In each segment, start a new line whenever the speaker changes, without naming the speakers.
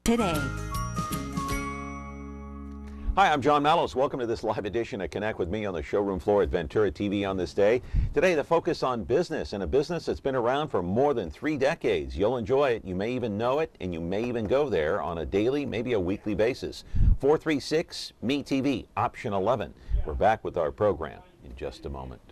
today.
Hi, I'm John Mallows. Welcome to this live edition of Connect with me on the showroom floor at Ventura TV on this day. Today, the focus on business, and a business that's been around for more than 3 decades. You'll enjoy it. You may even know it, and you may even go there on a daily, maybe a weekly basis. 436 Me TV, option 11. We're back with our program in just a moment.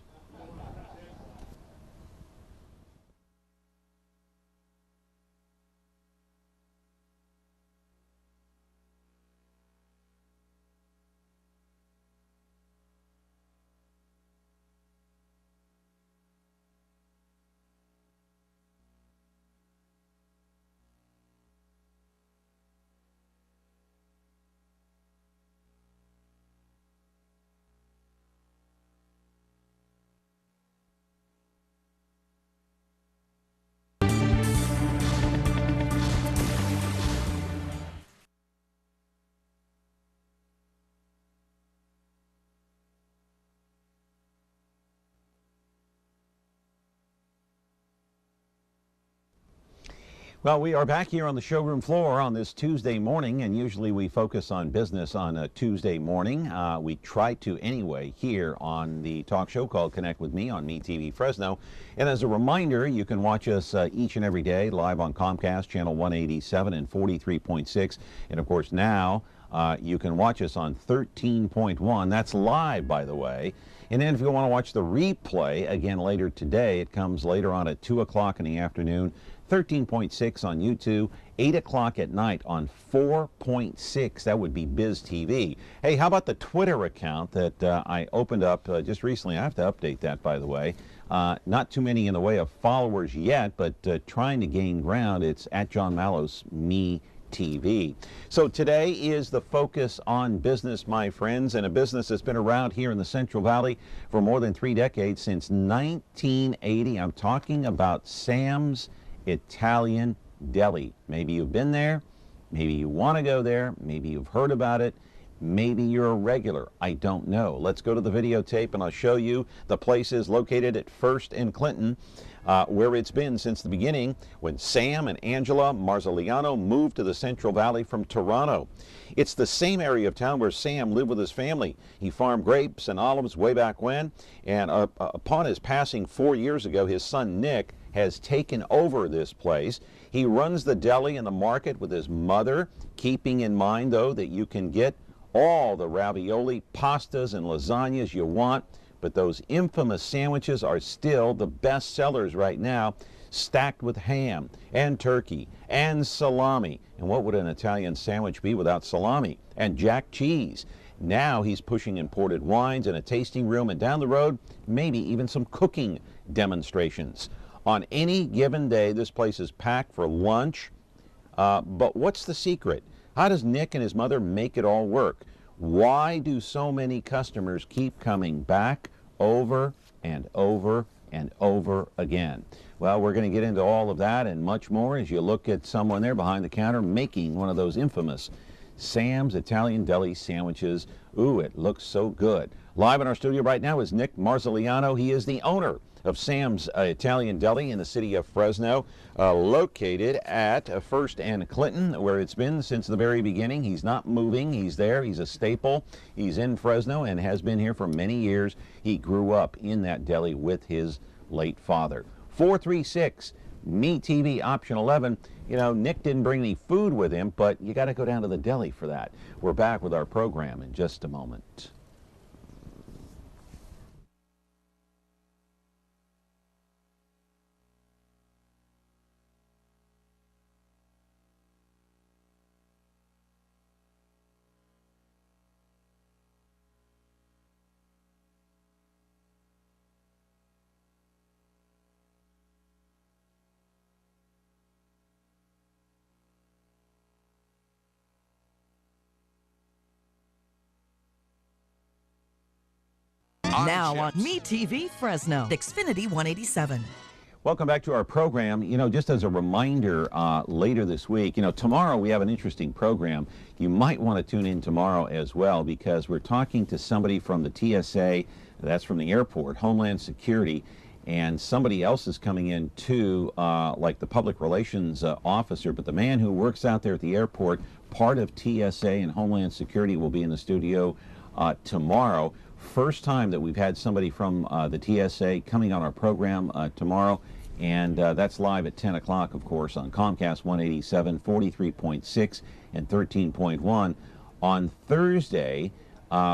Well, we are back here on the showroom floor on this Tuesday morning, and usually we focus on business on a Tuesday morning. We try to anyway here on the talk show called Connect with Me on Me TV Fresno. And as a reminder, you can watch us each and every day live on Comcast channel 187 and 43.6. And of course now you can watch us on 13.1. That's live, by the way. And then if you want to watch the replay again later today, it comes later on at 2 o'clock in the afternoon. 13.6 on YouTube, 8 o'clock at night on 4.6. That would be Biz TV. Hey, how about the Twitter account that I opened up just recently? I have to update that, by the way. Not too many in the way of followers yet, but trying to gain ground. It's at John Mallows Me TV. So today is the focus on business, my friends, and a business that's been around here in the Central Valley for more than 3 decades, since 1980. I'm talking about Sam's Italian Deli. Maybe you've been there, maybe you want to go there, maybe you've heard about it, maybe you're a regular. I don't know. Let's go to the videotape and I'll show you. The place is located at 1st and Clinton, where it's been since the beginning when Sam and Angela Marzoliano moved to the Central Valley from Toronto. It's the same area of town where Sam lived with his family. He farmed grapes and olives way back when, and upon his passing 4 years ago, his son Nick has taken over this place. He runs the deli and the market with his mother, keeping in mind, though, that you can get all the ravioli, pastas, and lasagnas you want, but those infamous sandwiches are still the best sellers right now, stacked with ham and turkey and salami. And what would an Italian sandwich be without salami and jack cheese? Now he's pushing imported wines and a tasting room, and down the road, maybe even some cooking demonstrations. On any given day, this place is packed for lunch. But what's the secret? How does Nick and his mother make it all work? Why do so many customers keep coming back over and over and over again? Well, we're going to get into all of that and much more as you look at someone there behind the counter making one of those infamous Sam's Italian Deli sandwiches. Ooh, it looks so good. Live in our studio right now is Nick Marzoliano. He is the owner of Sam's Italian Deli in the city of Fresno, located at 1st and Clinton, where it's been since the very beginning. He's not moving. He's there. He's a staple. He's in Fresno and has been here for many years. He grew up in that deli with his late father. 436 Me TV, option 11. You know, Nick didn't bring any food with him, but you got to go down to the deli for that. We're back with our program in just a moment.
Now on Me TV Fresno, Xfinity 187.
Welcome back to our program. You know, just as a reminder, later this week, you know, tomorrow we have an interesting program. You might want to tune in tomorrow as well, because we're talking to somebody from the TSA, that's from the airport, Homeland Security, and somebody else is coming in too, like the public relations officer. But the man who works out there at the airport, part of TSA and Homeland Security, will be in the studio tomorrow. First time that we've had somebody from the TSA coming on our program tomorrow. And that's live at 10 o'clock, of course, on Comcast 187, 43.6 and 13.1. On Thursday,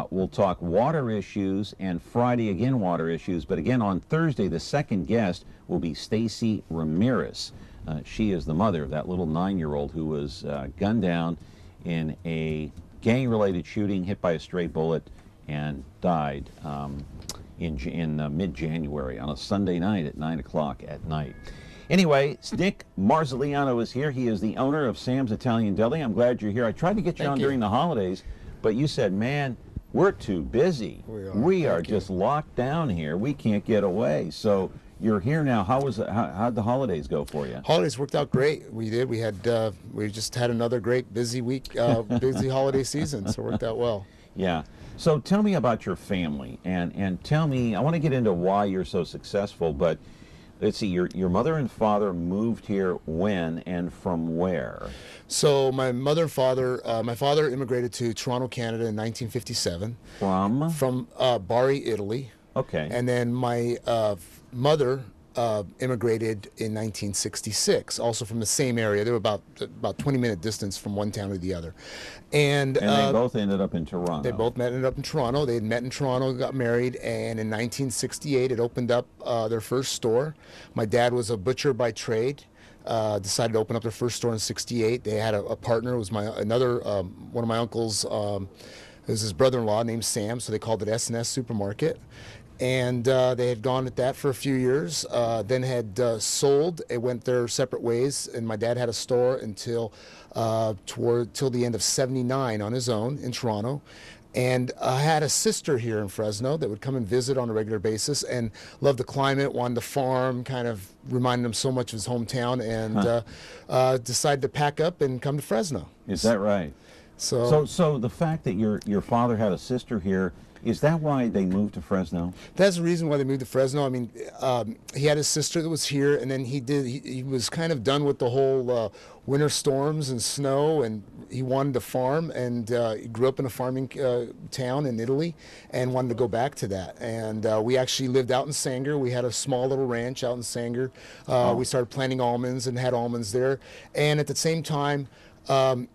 we'll talk water issues, and Friday again water issues. But again, on Thursday, the second guest will be Stacy Ramirez. She is the mother of that little 9-year-old who was gunned down in a gang-related shooting, hit by a stray bullet, and died in mid-January on a Sunday night at 9 o'clock at night. Anyway, Nick Marziliano is here. He is the owner of Sam's Italian Deli. I'm glad you're here. I tried to get you on during the holidays, but you said, man, we're too busy. We are just locked down here. We can't get away. So you're here now. How'd the holidays go for you?
Holidays worked out great. We did. We just had another great busy week, busy holiday season. So it worked out well.
Yeah. So tell me about your family, and tell me, I want to get into why you're so successful, but let's see, your mother and father moved here when and from where?
So my mother and father, my father immigrated to Toronto, Canada in 1957. From Bari, Italy.
Okay.
And then my mother immigrated in 1966, also from the same area. They were about 20-minute distance from one town to the other. And
they both ended up in Toronto.
They both ended up in Toronto. They had met in Toronto, got married, and in 1968 it opened up their first store. My dad was a butcher by trade. Decided to open up their first store in '68. They had a partner. It was one of my uncles. It was his brother-in-law named Sam, so they called it S&S Supermarket. And they had gone at that for a few years, then had sold. It went their separate ways, and my dad had a store until till the end of '79 on his own in Toronto. And I had a sister here in Fresno that would come and visit on a regular basis and loved the climate, wanted to farm, kind of reminded him so much of his hometown, and decided to pack up and come to Fresno.
Is that right? So the fact that your father had a sister here, is that why they moved to Fresno?
That's the reason why they moved to Fresno. I mean, he had his sister that was here, and then he was kind of done with the whole winter storms and snow, and he wanted to farm, and he grew up in a farming town in Italy and wanted to go back to that. And we actually lived out in Sanger. We had a small little ranch out in Sanger. We started planting almonds and had almonds there. And at the same time,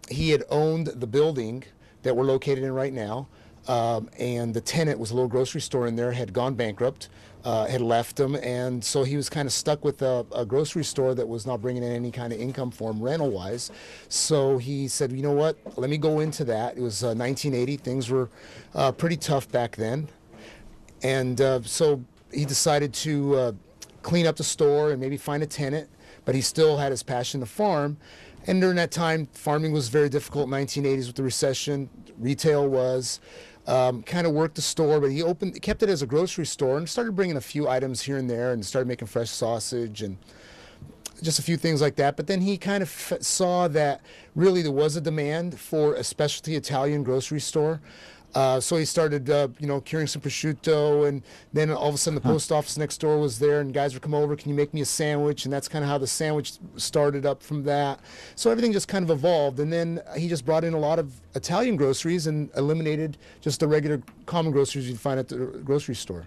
he had owned the building that we're located in right now. And the tenant was a little grocery store in there, had gone bankrupt, had left him, and so he was kind of stuck with a grocery store that was not bringing in any kind of income for him rental-wise. So he said, you know what, let me go into that. It was 1980. Things were pretty tough back then. And so he decided to clean up the store and maybe find a tenant, but he still had his passion to farm. And during that time, farming was very difficult in 1980s with the recession. Retail was. Kind of worked the store, but he kept it as a grocery store and started bringing a few items here and there and started making fresh sausage and just a few things like that. But then he kind of saw that really there was a demand for a specialty Italian grocery store. So he started, curing some prosciutto, and then all of a sudden the post office next door was there, and guys would come over, can you make me a sandwich? And that's kind of how the sandwich started up from that. So everything just kind of evolved, and then he just brought in a lot of Italian groceries and eliminated just the regular common groceries you'd find at the grocery store.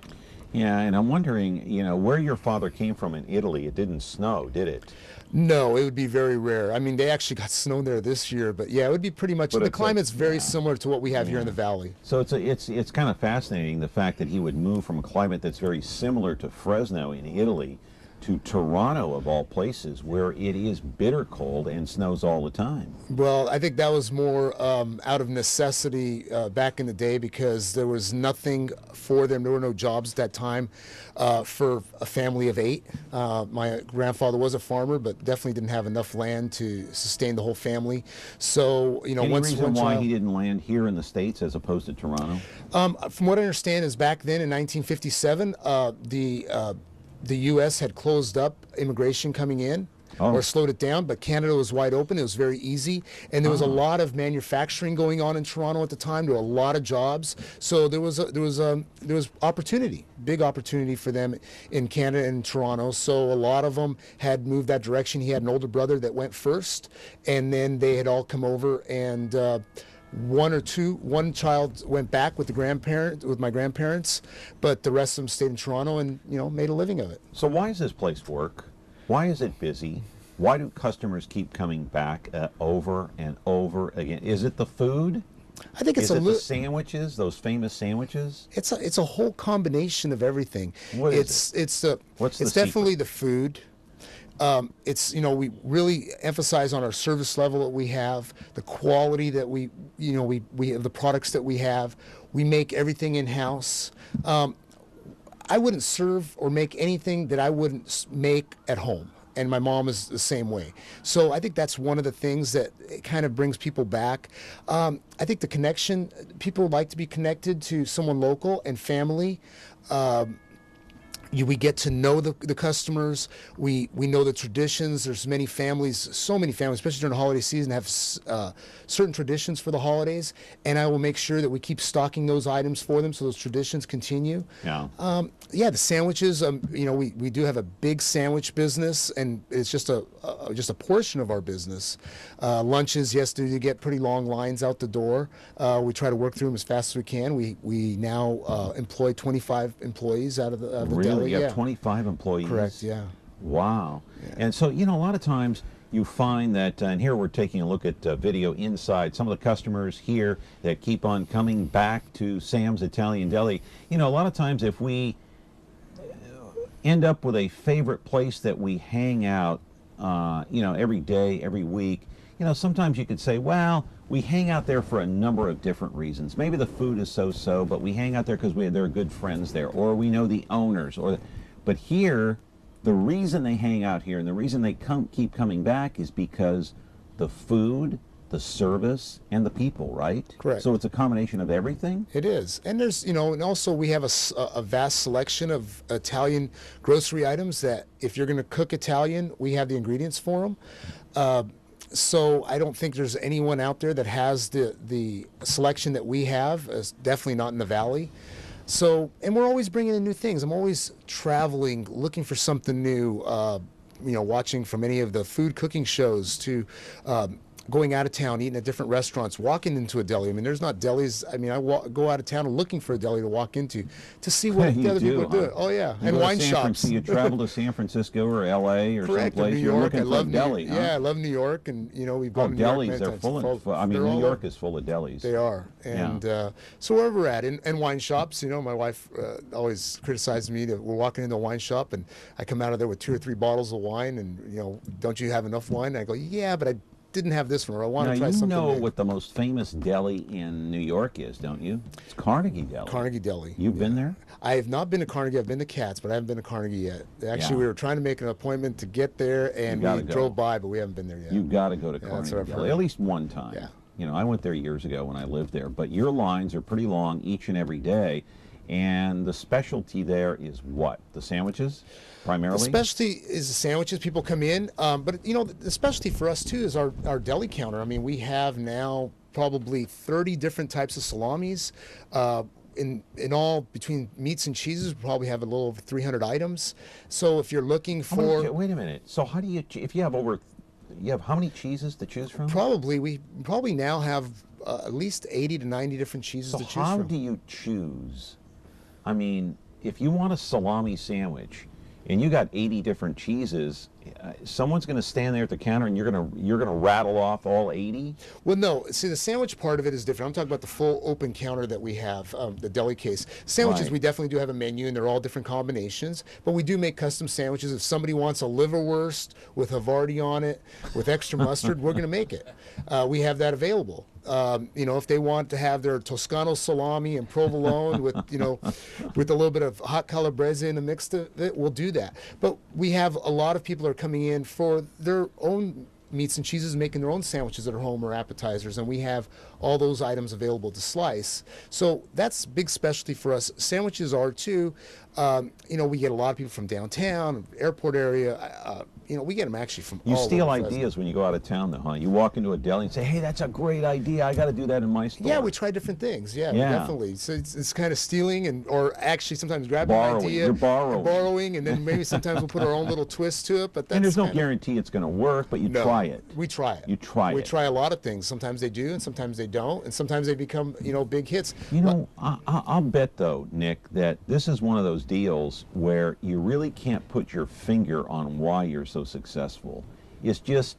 Yeah, and I'm wondering, where your father came from in Italy. It didn't snow, did it?
No, it would be very rare. I mean, they actually got snow there this year, but yeah, it would be pretty much. The climate's very similar to what we have here in the valley.
So it's kind of fascinating, the fact that he would move from a climate that's very similar to Fresno in Italy to Toronto, of all places, where it is bitter cold and snows all the time.
Well, I think that was more out of necessity back in the day, because there was nothing for them. There were no jobs at that time for a family of 8. My grandfather was a farmer, but definitely didn't have enough land to sustain the whole family. So,
Any reason why he didn't land here in the States as opposed to Toronto?
From what I understand is back then in 1957, the U.S. had closed up immigration coming in or slowed it down, but Canada was wide open. It was very easy, and there was a lot of manufacturing going on in Toronto at the time. There were a lot of jobs, so there was opportunity, big opportunity for them in Canada and Toronto. So a lot of them had moved that direction. He had an older brother that went first, and then they had all come over, and one child went back with my grandparents, but the rest of them stayed in Toronto and made a living of it.
So why does this place work? Why is it busy? Why do customers keep coming back over and over again? Is it the food?
I think it's
the sandwiches, those famous sandwiches?
It's a whole combination of everything.
What is it?
It's definitely the food. We really emphasize on our service level that we have, the quality that we have, the products that we have. We make everything in-house. I wouldn't serve or make anything that I wouldn't make at home. And my mom is the same way. So I think that's one of the things that kind of brings people back. I think the connection, people like to be connected to someone local and family. We get to know the customers. We know the traditions. There's so many families, especially during the holiday season, have certain traditions for the holidays. And I will make sure that we keep stocking those items for them so those traditions continue.
Yeah.
The sandwiches. We do have a big sandwich business, and it's just a portion of our business. Lunches, yes, do get pretty long lines out the door. We try to work through them as fast as we can. We now employ 25 employees out of the deli.
You have 25 employees?
Correct, yeah.
Wow. Yeah. And so, a lot of times you find that, and here we're taking a look at video inside, some of the customers here that keep on coming back to Sam's Italian Deli. A lot of times if we end up with a favorite place that we hang out, every day, every week, sometimes you could say, well, we hang out there for a number of different reasons. Maybe the food is so-so, but we hang out there because there are good friends there, or we know the owners. But here, the reason they hang out here and the reason they keep coming back is because the food, the service, and the people, right?
Correct.
So it's a combination of everything?
It is. And there's, and also we have a vast selection of Italian grocery items that if you're going to cook Italian, we have the ingredients for them. So I don't think there's anyone out there that has the selection that we have, definitely not in the Valley. So, and we're always bringing in new things. I'm always traveling, looking for something new, watching from any of the food cooking shows to going out of town, eating at different restaurants, walking into a deli. I mean, there's not delis. I mean, go out of town looking for a deli to walk into to see what the other people are doing. Oh, yeah. And wine shops.
You travel to San Francisco or L.A. or
Correct,
someplace.
New
You're
York.
looking for a deli, huh?
Yeah, I love New York. And, we've gone to New York
delis, they're full of, New York is full of delis.
They are. And so wherever we're at, and wine shops, my wife always criticizes me that we're walking into a wine shop and I come out of there with 2 or 3 bottles of wine and, don't you have enough wine? And I go, yeah, but I didn't have this one, or I want to try something new.
You know what the most famous deli in New York is, don't you? It's Carnegie Deli.
Carnegie Deli.
You've been there?
I have not been to Carnegie. I've been to Katz, but I haven't been to Carnegie yet. Actually, we were trying to make an appointment to get there, and we drove by, but we haven't been there yet.
You've got to go to Carnegie Deli, at least one time.
Yeah.
I went there years ago when I lived there, but your lines are pretty long each and every day. And the specialty there is what? The sandwiches, primarily?
The specialty is the sandwiches. People come in. But, the specialty for us, too, is our deli counter. I mean, we have now probably 30 different types of salamis. In all, between meats and cheeses, we probably have a little over 300 items. So if you're looking for...
Wait a minute. So how do you... If you have how many cheeses to choose from?
We probably now have at least 80 to 90 different cheeses to choose from.
So how do you choose? I mean, if you want a salami sandwich and you got 80 different cheeses, someone's going to stand there at the counter and you're going to rattle off all 80?
Well, no. See, the sandwich part of it is different. I'm talking about the full open counter that we have, the deli case. Sandwiches, we definitely do have a menu, and they're all different combinations. But we do make custom sandwiches. If somebody wants a liverwurst with Havarti on it, with extra mustard, we're going to make it. We have that available. If they want to have their Toscano salami and provolone with a little bit of hot calabrese in the mix of it, we'll do that. But we have a lot of people are coming in for their own meats and cheeses, making their own sandwiches at home or appetizers, and we have all those items available to slice. So that's big specialty for us. Sandwiches are too. We get a lot of people from downtown, airport area, we get them actually from
You
all
steal
over Fresno.
ideas when you go out of town, though, huh? You walk into a deli and say, hey, that's a great idea. I got to do that in my store.
Yeah, we try different things. Yeah, definitely. So it's kind of stealing or actually sometimes grabbing an idea.
You're borrowing.
And then maybe sometimes we'll put our own little twist to it. But that's
and there's no guarantee it's going to work, but you try it.
We try it.
You try it.
We try a lot of things. Sometimes they do, and sometimes they don't, and sometimes they become, big hits.
I'll bet, though, Nick, that this is one of those deals where you really can't put your finger on why you're so successful. It's just,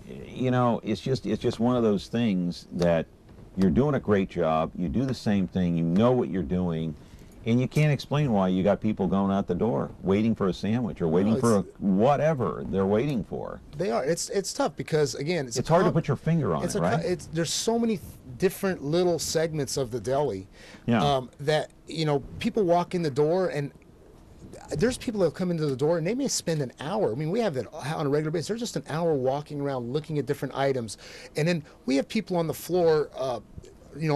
it's just one of those things that you're doing a great job. You do the same thing. You know what you're doing. And you can't explain why you got people going out the door waiting for a sandwich or waiting for whatever they're waiting for.
They are. It's tough because, again, it's
hard to put your finger on it, right?
There's so many different little segments of the deli that, people walk in the door, and there's people that come into the door and they may spend an hour. I mean, we have that on a regular basis. They're just an hour walking around looking at different items. And then we have people on the floor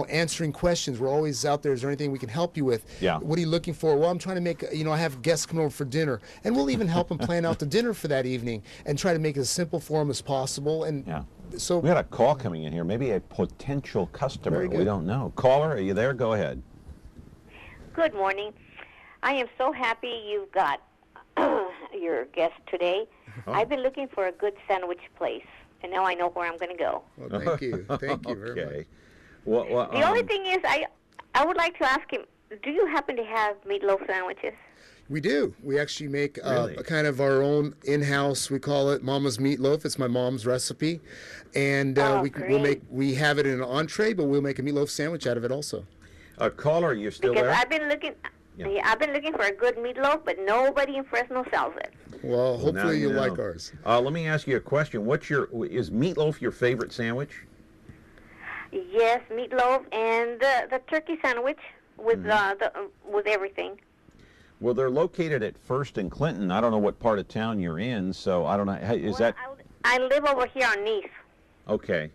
answering questions. We're always out there. Is there anything we can help you with?
Yeah.
What are you looking for? Well, I'm trying to make, I have guests coming over for dinner. And we'll even help them plan out the dinner for that evening and try to make it as simple for them as possible. And so
we had a call coming in here, maybe a potential customer. We don't know. Caller, are you there? Go ahead.
Good morning. I am so happy you've got your guest today. I've been looking for a good sandwich place, and now I know where I'm going to go.
Well, thank you. Thank you very much.
Well,
the only thing is, I would like to ask him, do you happen to have meatloaf sandwiches?
We do. We actually make a kind of our own in-house. We call it Mama's Meatloaf. It's my mom's recipe, and we have it in an entree, but we'll make a meatloaf sandwich out of it also.
Caller, you're still there?
Because I've been looking. Yeah, I've been looking for a good meatloaf, but nobody in Fresno sells it.
Well, hopefully you'll like ours.
Let me ask you a question. Is meatloaf your favorite sandwich?
Yes, meatloaf and the turkey sandwich with with everything.
Well, they're located at First and Clinton. I don't know what part of town you're in, so I don't know.
I live over here on Nice.
Okay,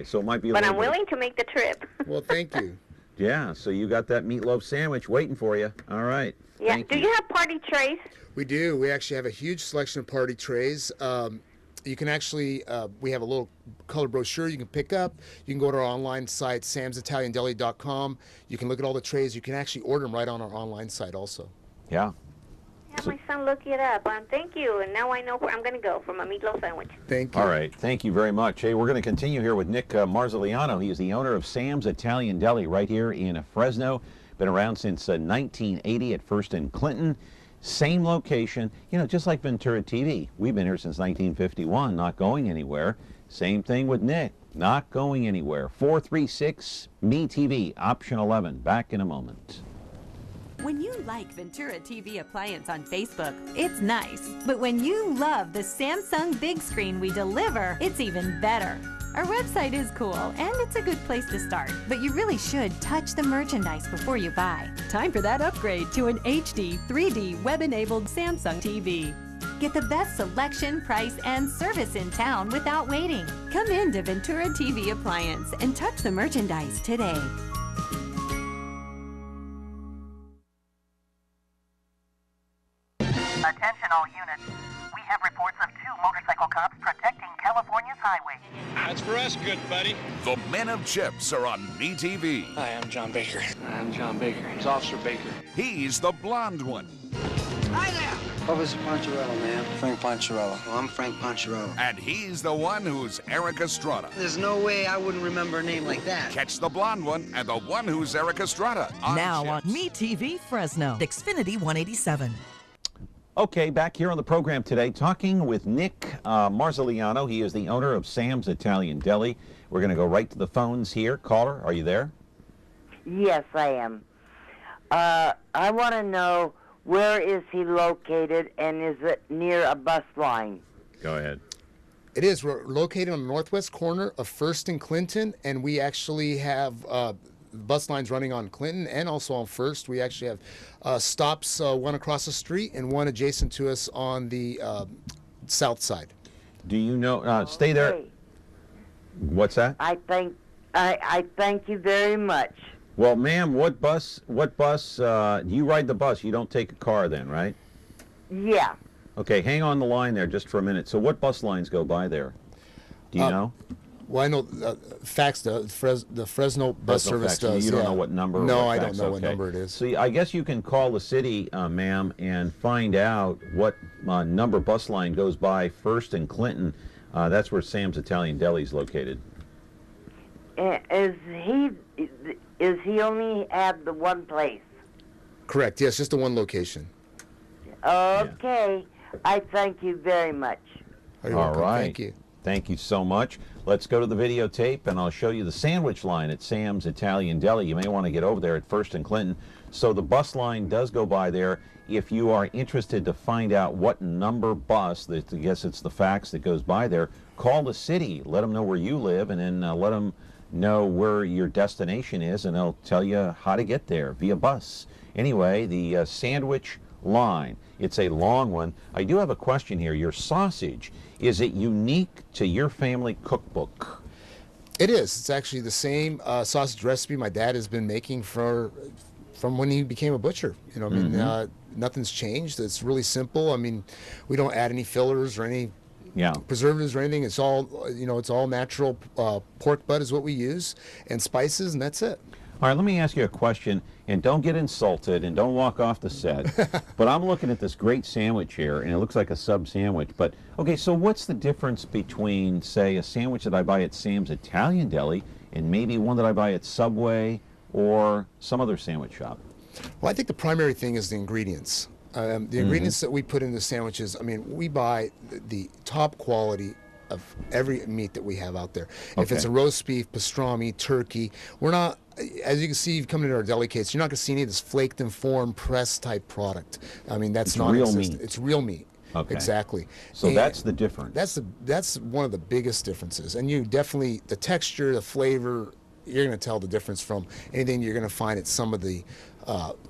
so it might be.
But I'm willing to make the trip.
Well, thank you.
Yeah, so you got that meatloaf sandwich waiting for you. All right.
Yeah. Do you have party trays?
We do. We actually have a huge selection of party trays. You can actually, we have a little color brochure you can pick up. You can go to our online site, samsitaliandeli.com. You can look at all the trays. You can actually order them right on our online site also.
Yeah.
Have my son look it up. Thank you. And now I know where I'm going to go for my meatloaf sandwich.
Thank you.
All right. Thank you very much. Hey, we're going to continue here with Nick Marziliano. He is the owner of Sam's Italian Deli right here in Fresno. Been around since 1980 at First and Clinton. Same location. Just like Ventura TV. We've been here since 1951, not going anywhere. Same thing with Nick, not going anywhere. 436-ME-TV, option 11. Back in a moment.
When you like Ventura TV Appliance on Facebook, it's nice. But when you love the Samsung big screen we deliver, it's even better. Our website is cool, and it's a good place to start. But you really should touch the merchandise before you buy. Time for that upgrade to an HD 3D web-enabled Samsung TV. Get the best selection, price, and service in town without waiting. Come in to Ventura TV Appliance and touch the merchandise today.
Attention all units. We have reports of 2 motorcycle cops protecting California's highway.
That's for us, good buddy.
The Men of Chips are on MeTV.
Hi, I'm John Baker. I'm John Baker. It's Officer Baker.
He's the blonde one.
Hi there.
Officer Poncherello, ma'am. Frank Poncherello. Oh, I'm Frank Poncherello.
And he's the one who's Eric Estrada.
There's no way I wouldn't remember a name like that.
Catch the blonde one and the one who's Eric Estrada on
Now on
Chips.
MeTV Fresno, Xfinity 187.
Okay, back here on the program today, talking with Nick Marziliano. He is the owner of Sam's Italian Deli. We're going to go right to the phones here. Caller, are you there?
Yes, I am. I want to know, where is he located, and is it near a bus line?
Go ahead.
It is. We're located on the northwest corner of First and Clinton, and we actually have bus lines running on Clinton and also on First. We actually have stops, one across the street and one adjacent to us on the south side.
Do you know? Stay there.
Okay.
What's that?
I thank you very much.
Well, ma'am, what bus, you ride the bus. You don't take a car then, right?
Yeah.
Okay, hang on the line there just for a minute. So what bus lines go by there? Do you know?
Well, I know Fax does. The Fresno bus
Fresno
service
Fax.
does.
You don't
yeah.
know what number? Or
No,
what
I
fax?
don't know what
Okay.
number it is.
So I guess you can call the city, ma'am, and find out what number bus line goes by First and Clinton. That's where Sam's Italian Deli is located.
Is he only at the one place?
Correct. Yes, just the one location.
Okay. I thank you very much.
You're
All
welcome.
right.
Thank you.
Thank you so much. Let's go to the videotape, and I'll show you the sandwich line at Sam's Italian Deli. You may want to get over there at First and Clinton. So the bus line does go by there. If you are interested to find out what number bus, I guess it's the fax that goes by there, call the city. Let them know where you live, and then let them know where your destination is, and they'll tell you how to get there via bus. Anyway, the sandwich line. It's a long one. I do have a question here. Your sausage, is it unique to your family cookbook?
It is. It's actually the same sausage recipe my dad has been making from when he became a butcher. You know, I mean, nothing's changed. It's really simple. I mean, we don't add any fillers or any preservatives or anything. It's all, it's all natural. Pork butt is what we use, and spices, and that's it.
All right, let me ask you a question, and don't get insulted, and don't walk off the set. But I'm looking at this great sandwich here, and it looks like a sub sandwich. But, okay, so what's the difference between, say, a sandwich that I buy at Sam's Italian Deli and maybe one that I buy at Subway or some other sandwich shop?
Well, I think the primary thing is the ingredients. The ingredients that we put in the sandwiches, I mean, we buy the top quality of every meat that we have out there. If it's a roast beef, pastrami, turkey, we're not, as you can see, you've come into our deli case, you're not going to see any of this flaked and formed press type product. I mean, that's not
real meat.
It's real meat.
Okay.
Exactly.
So that's the difference.
That's one of the biggest differences. And you definitely, the texture, the flavor, you're going to tell the difference from anything you're going to find at some of the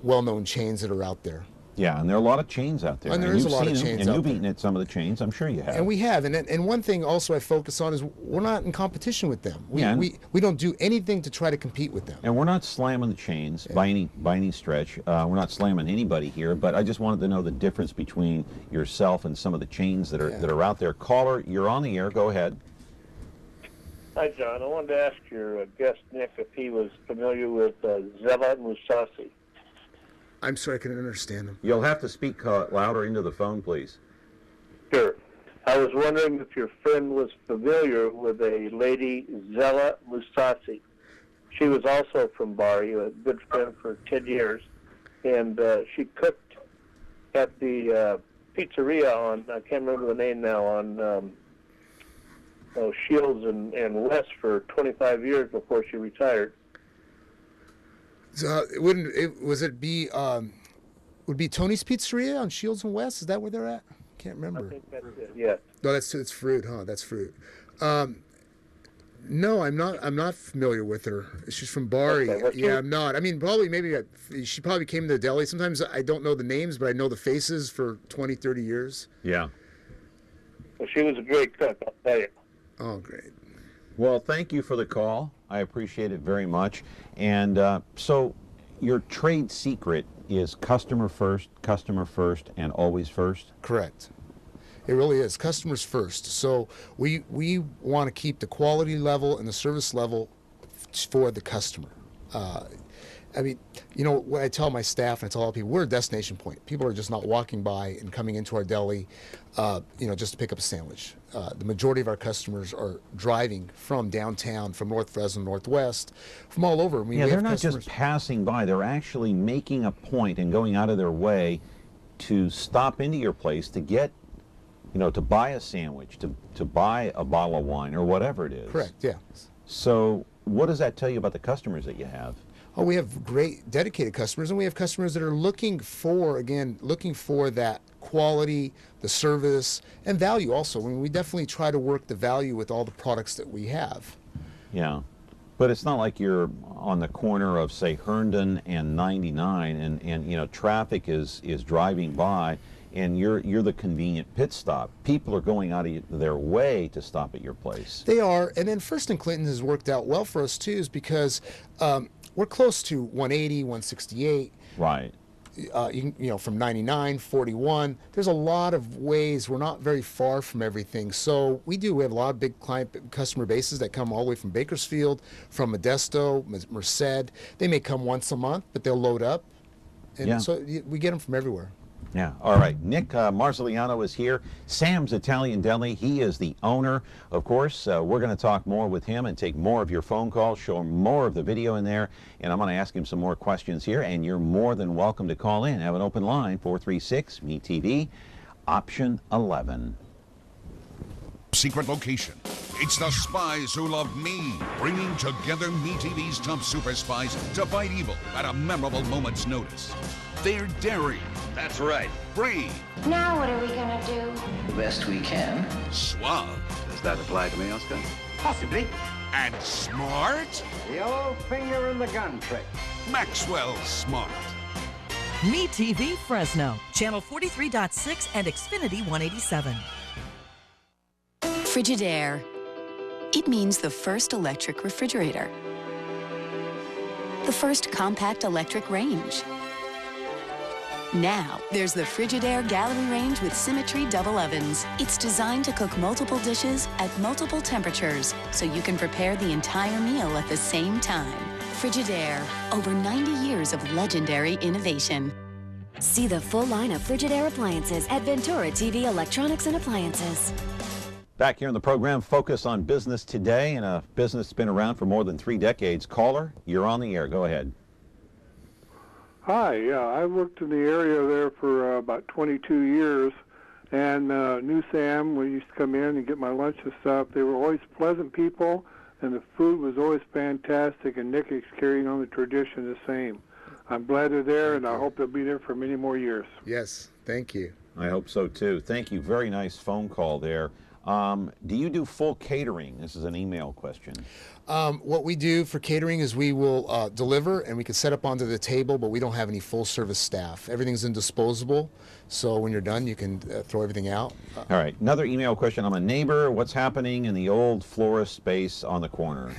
well-known chains that are out there.
Yeah, and there are a lot of chains out there.
And there is a lot of chains
and
out there.
you've eaten at some of the chains. I'm sure you have.
And we have. And one thing also I focus on is we're not in competition with them. We don't do anything to try to compete with them.
And we're not slamming the chains by any stretch. We're not slamming anybody here. But I just wanted to know the difference between yourself and some of the chains that are out there. Caller, you're on the air. Go ahead.
Hi, John. I wanted to ask your guest, Nick, if he was familiar with Zella Musasi.
I'm sorry, I couldn't understand them.
You'll have to speak louder into the phone, please.
Sure. I was wondering if your friend was familiar with a lady, Zella Musasi. She was also from Bari, a good friend for 10 years, and she cooked at the pizzeria on, I can't remember the name now, on Shields and West for 25 years before she retired.
So would be Tony's Pizzeria on Shields and West? Is that where they're at? Can't remember.
I think that's it, yeah.
No, it's Fruit, huh? That's Fruit. No, I'm not familiar with her. She's from Bari. Okay, I'm not. I mean, she probably came to the deli. Sometimes I don't know the names, but I know the faces for 20, 30 years.
Yeah.
Well, she was a great cook, I'll tell you.
Oh, great.
Well, thank you for the call. I appreciate it very much. And so your trade secret is customer first, and always first?
Correct. It really is. Customers first. So we want to keep the quality level and the service level for the customer. I mean, what I tell my staff and I tell all people, we're a destination point. People are just not walking by and coming into our deli, just to pick up a sandwich. The majority of our customers are driving from downtown, from North Fresno, Northwest, from all over. I mean,
they're not just passing by. They're actually making a point and going out of their way to stop into your place to get, to buy a sandwich, to buy a bottle of wine or whatever it is.
Correct, yeah.
So what does that tell you about the customers that you have?
Oh, we have great dedicated customers, and we have customers that are looking for that quality, the service, and value also. I mean, we definitely try to work the value with all the products that we have.
Yeah, but it's not like you're on the corner of, say, Herndon and 99, and traffic is driving by, and you're the convenient pit stop. People are going out of their way to stop at your place.
They are, and then First and Clinton has worked out well for us too, is because we're close to 180, 168.
Right.
you can, from 99, 41. There's a lot of ways. We're not very far from everything. So we have a lot of big customer bases that come all the way from Bakersfield, from Modesto, Merced. They may come once a month, but they'll load up. And so we get them from everywhere.
Yeah. All right. Nick Marziliano is here. Sam's Italian Deli. He is the owner. Of course, we're going to talk more with him and take more of your phone calls, show him more of the video in there, and I'm going to ask him some more questions here, and you're more than welcome to call in. Have an open line, 436-MeTV, option 11.
Secret location. It's the spies who love me, bringing together MeTV's top super spies to fight evil at a memorable moment's notice. They're daring.
That's right.
Brave.
Now what are we gonna do?
The best we can.
Suave.
Does that apply to me, Oscar? Possibly.
And smart.
The old finger in the gun trick.
Maxwell Smart.
MeTV Fresno, channel 43.6 and Xfinity 187.
Frigidaire. It means the first electric refrigerator. The first compact electric range. Now, there's the Frigidaire Gallery Range with Symmetry double ovens. It's designed to cook multiple dishes at multiple temperatures, so you can prepare the entire meal at the same time. Frigidaire, over 90 years of legendary innovation.
See the full line of Frigidaire appliances at Ventura TV Electronics and Appliances.
Back here in the program, focus on business today, and a business that's been around for more than 3 decades. Caller, you're on the air. Go ahead.
Hi, yeah, I worked in the area there for about 22 years, and knew Sam. We used to come in and get my lunch and stuff. They were always pleasant people, and the food was always fantastic, and Nick is carrying on the tradition the same. I'm glad they're there, and I hope they'll be there for many more years.
Yes, thank you.
I hope so, too. Thank you. Very nice phone call there. Do you do full catering? This is an email question.
What we do for catering is we will deliver, and we can set up onto the table, but we don't have any full service staff. Everything's indisposable, so when you're done, you can throw everything out.
All right, another email question. I'm a neighbor. What's happening in the old florist space on the corner?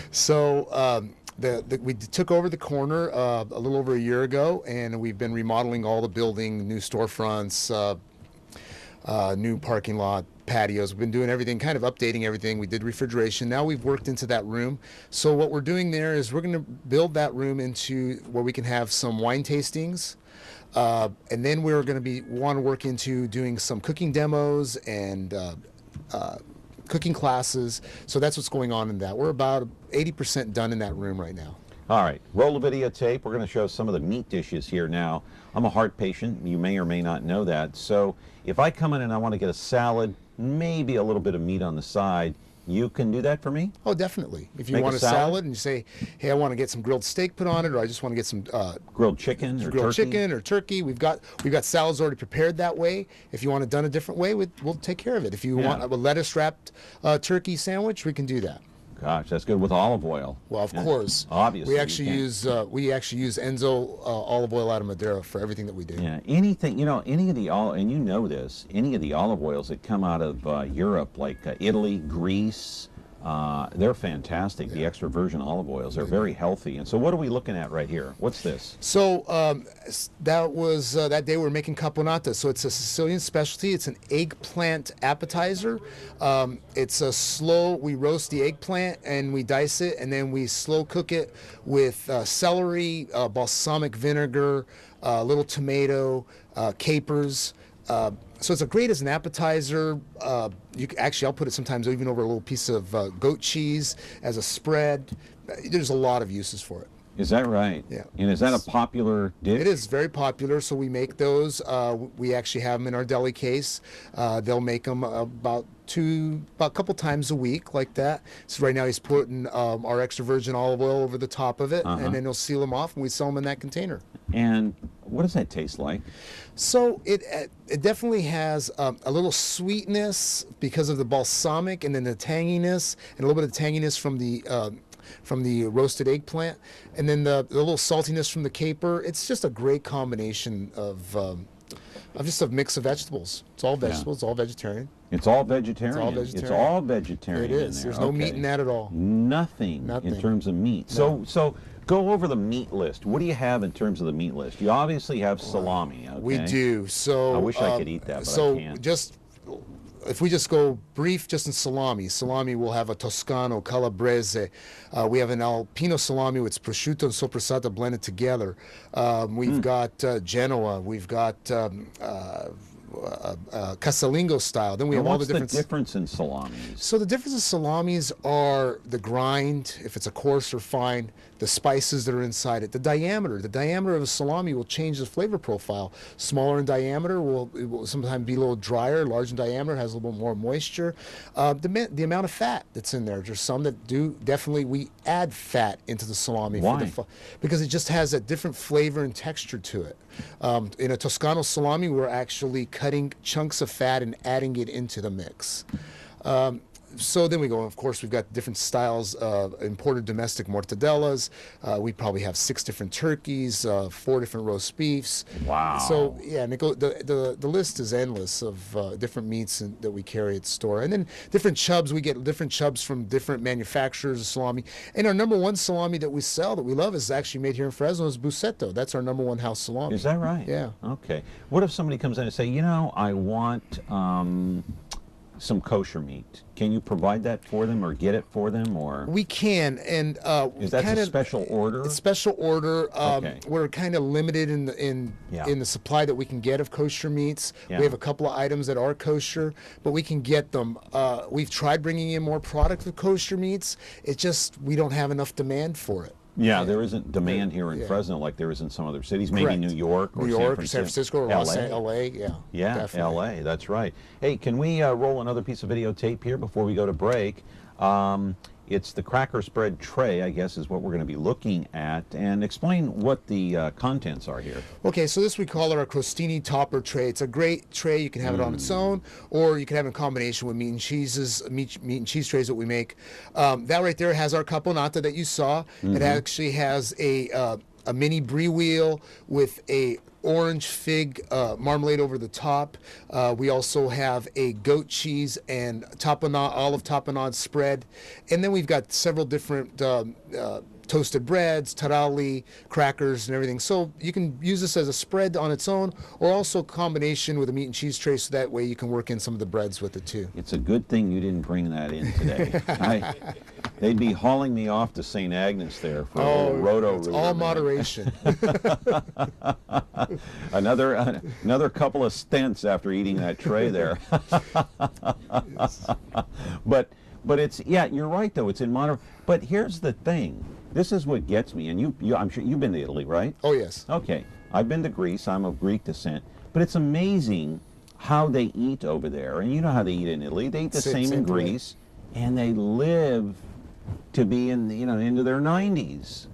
So we took over the corner a little over a year ago, and we've been remodeling all the building, new storefronts, new parking lot, patios. We've been doing everything, kind of updating everything. We did refrigeration. Now we've worked into that room. So what we're doing there is we're going to build that room into where we can have some wine tastings. And then we're going to want to work into doing some cooking demos and cooking classes. So that's what's going on in that. We're about 80% done in that room right now.
All right, roll the videotape. We're going to show some of the meat dishes here now. I'm a heart patient. You may or may not know that. So if I come in and I want to get a salad, maybe a little bit of meat on the side, you can do that for me?
Oh, definitely. If you want a salad and you say, hey, I want to get some grilled steak put on it, or I just want to get some
grilled chicken or
turkey. We've got salads already prepared that way. If you want it done a different way, we'll take care of it. If you want a lettuce wrapped turkey sandwich, we can do that.
Gosh, that's good with olive oil.
Well, of course.
Obviously.
We actually use Enzo olive oil out of Madeira for everything that we do.
Yeah, anything, any of the and you know this, any of the olive oils that come out of Europe, like Italy, Greece, they're fantastic. The extra virgin olive oils, they're very healthy. And so what are we looking at right here? What's this?
So that was that day we were making caponata. So it's a Sicilian specialty. It's an eggplant appetizer. We roast the eggplant and we dice it, and then we slow cook it with celery, balsamic vinegar, little tomato, capers. So it's great as an appetizer. I'll put it sometimes even over a little piece of goat cheese as a spread. There's a lot of uses for it.
Is that right?
Yeah.
And is that a popular dish?
It is very popular, so we make those. We actually have them in our deli case. They'll make them about a couple times a week like that. So right now he's putting our extra virgin olive oil over the top of it, and then he'll seal them off, and we sell them in that container.
And what does that taste like?
So it definitely has a little sweetness because of the balsamic, and then the tanginess, and a little bit of tanginess from the roasted eggplant, and then the little saltiness from the caper. It's just a great combination of Just a mix of vegetables. It's all vegetables. It's all vegetarian.
It's all vegetarian.
It's all vegetarian.
It's all vegetarian.
It is.
In there.
There's no meat in that at all.
Nothing in terms of meat.
No.
So go over the meat list. What do you have in terms of the meat list? You obviously have salami. Okay?
We do. So
I wish I could eat that, but
so
I can't.
If we just go brief, just in salami we'll have a Toscano, Calabrese. We have an Alpino salami with prosciutto and sopressata blended together. We've got Genoa. We've got Casalingo style. Then we have all the different.
What's the difference in salamis?
So the difference in salamis are the grind, if it's a coarse or fine, the spices that are inside it, the diameter. The diameter of a salami will change the flavor profile. Smaller in diameter it will sometimes be a little drier. Large in diameter has a little bit more moisture. The amount of fat that's in there. There's some that do definitely we add fat into the salami.
Why?
Because it just has a different flavor and texture to it. In a Toscano salami, we're actually cutting chunks of fat and adding it into the mix. So then we go, of course, we've got different styles of imported domestic mortadellas. We probably have 6 different turkeys, 4 different roast beefs.
Wow.
So, yeah, and the list is endless of different meats that we carry at the store. And then different chubs, we get different chubs from different manufacturers of salami. And our number one salami that we sell, that we love, is actually made here in Fresno, is Bussetto. That's our number one house salami.
Is that right?
Yeah.
Okay. What if somebody comes in and say, I want some kosher meat? Can you provide that for them or get it for them, or?
We can, and
is that a special order?
It's special order.
Okay.
We're kind of limited in the supply that we can get of kosher meats.
Yeah.
We have a couple of items that are kosher, but we can get them. We've tried bringing in more product of kosher meats. It's just we don't have enough demand for it.
Yeah, there isn't demand here in Fresno like there is in some other cities. Maybe
Correct.
New York or
San Francisco, or LA. Yeah.
Yeah,
definitely.
LA. That's right. Hey, can we roll another piece of videotape here before we go to break? It's the cracker spread tray, I guess, is what we're going to be looking at, and explain what the contents are here.
Okay, so this we call it our crostini topper tray. It's a great tray. You can have it on its own, or you can have it in combination with meat and cheese trays that we make. That right there has our caponata that you saw. It actually has a mini brie wheel with a orange fig marmalade over the top. We also have a goat cheese and olive tapenade spread. And then we've got several different toasted breads, taralli, crackers, and everything. So you can use this as a spread on its own, or also a combination with a meat and cheese tray, so that way you can work in some of the breads with it too.
It's a good thing you didn't bring that in today. They'd be hauling me off to St. Agnes there for a little roto.
It's all moderation.
another couple of stents after eating that tray there. But it's, you're right though. It's in moderation. But here's the thing. This is what gets me, and I'm sure you've been to Italy, right?
Oh, yes.
Okay. I've been to Greece. I'm of Greek descent. But it's amazing how they eat over there. And you know how they eat in Italy. They eat the same in Greece, and they live to be into their 90s.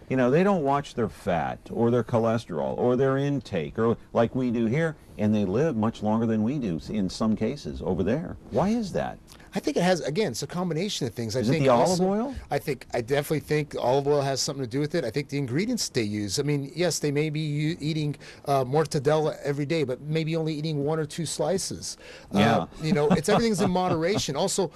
They don't watch their fat or their cholesterol or their intake or like we do here, and they live much longer than we do in some cases over there. Why is that?
I think it has, again, it's a combination of things.
Is it the olive oil?
I definitely think olive oil has something to do with it. I think the ingredients they use. I mean, yes, they may be eating mortadella every day, but maybe only eating 1 or 2 slices.
Yeah.
Everything's in moderation. Also,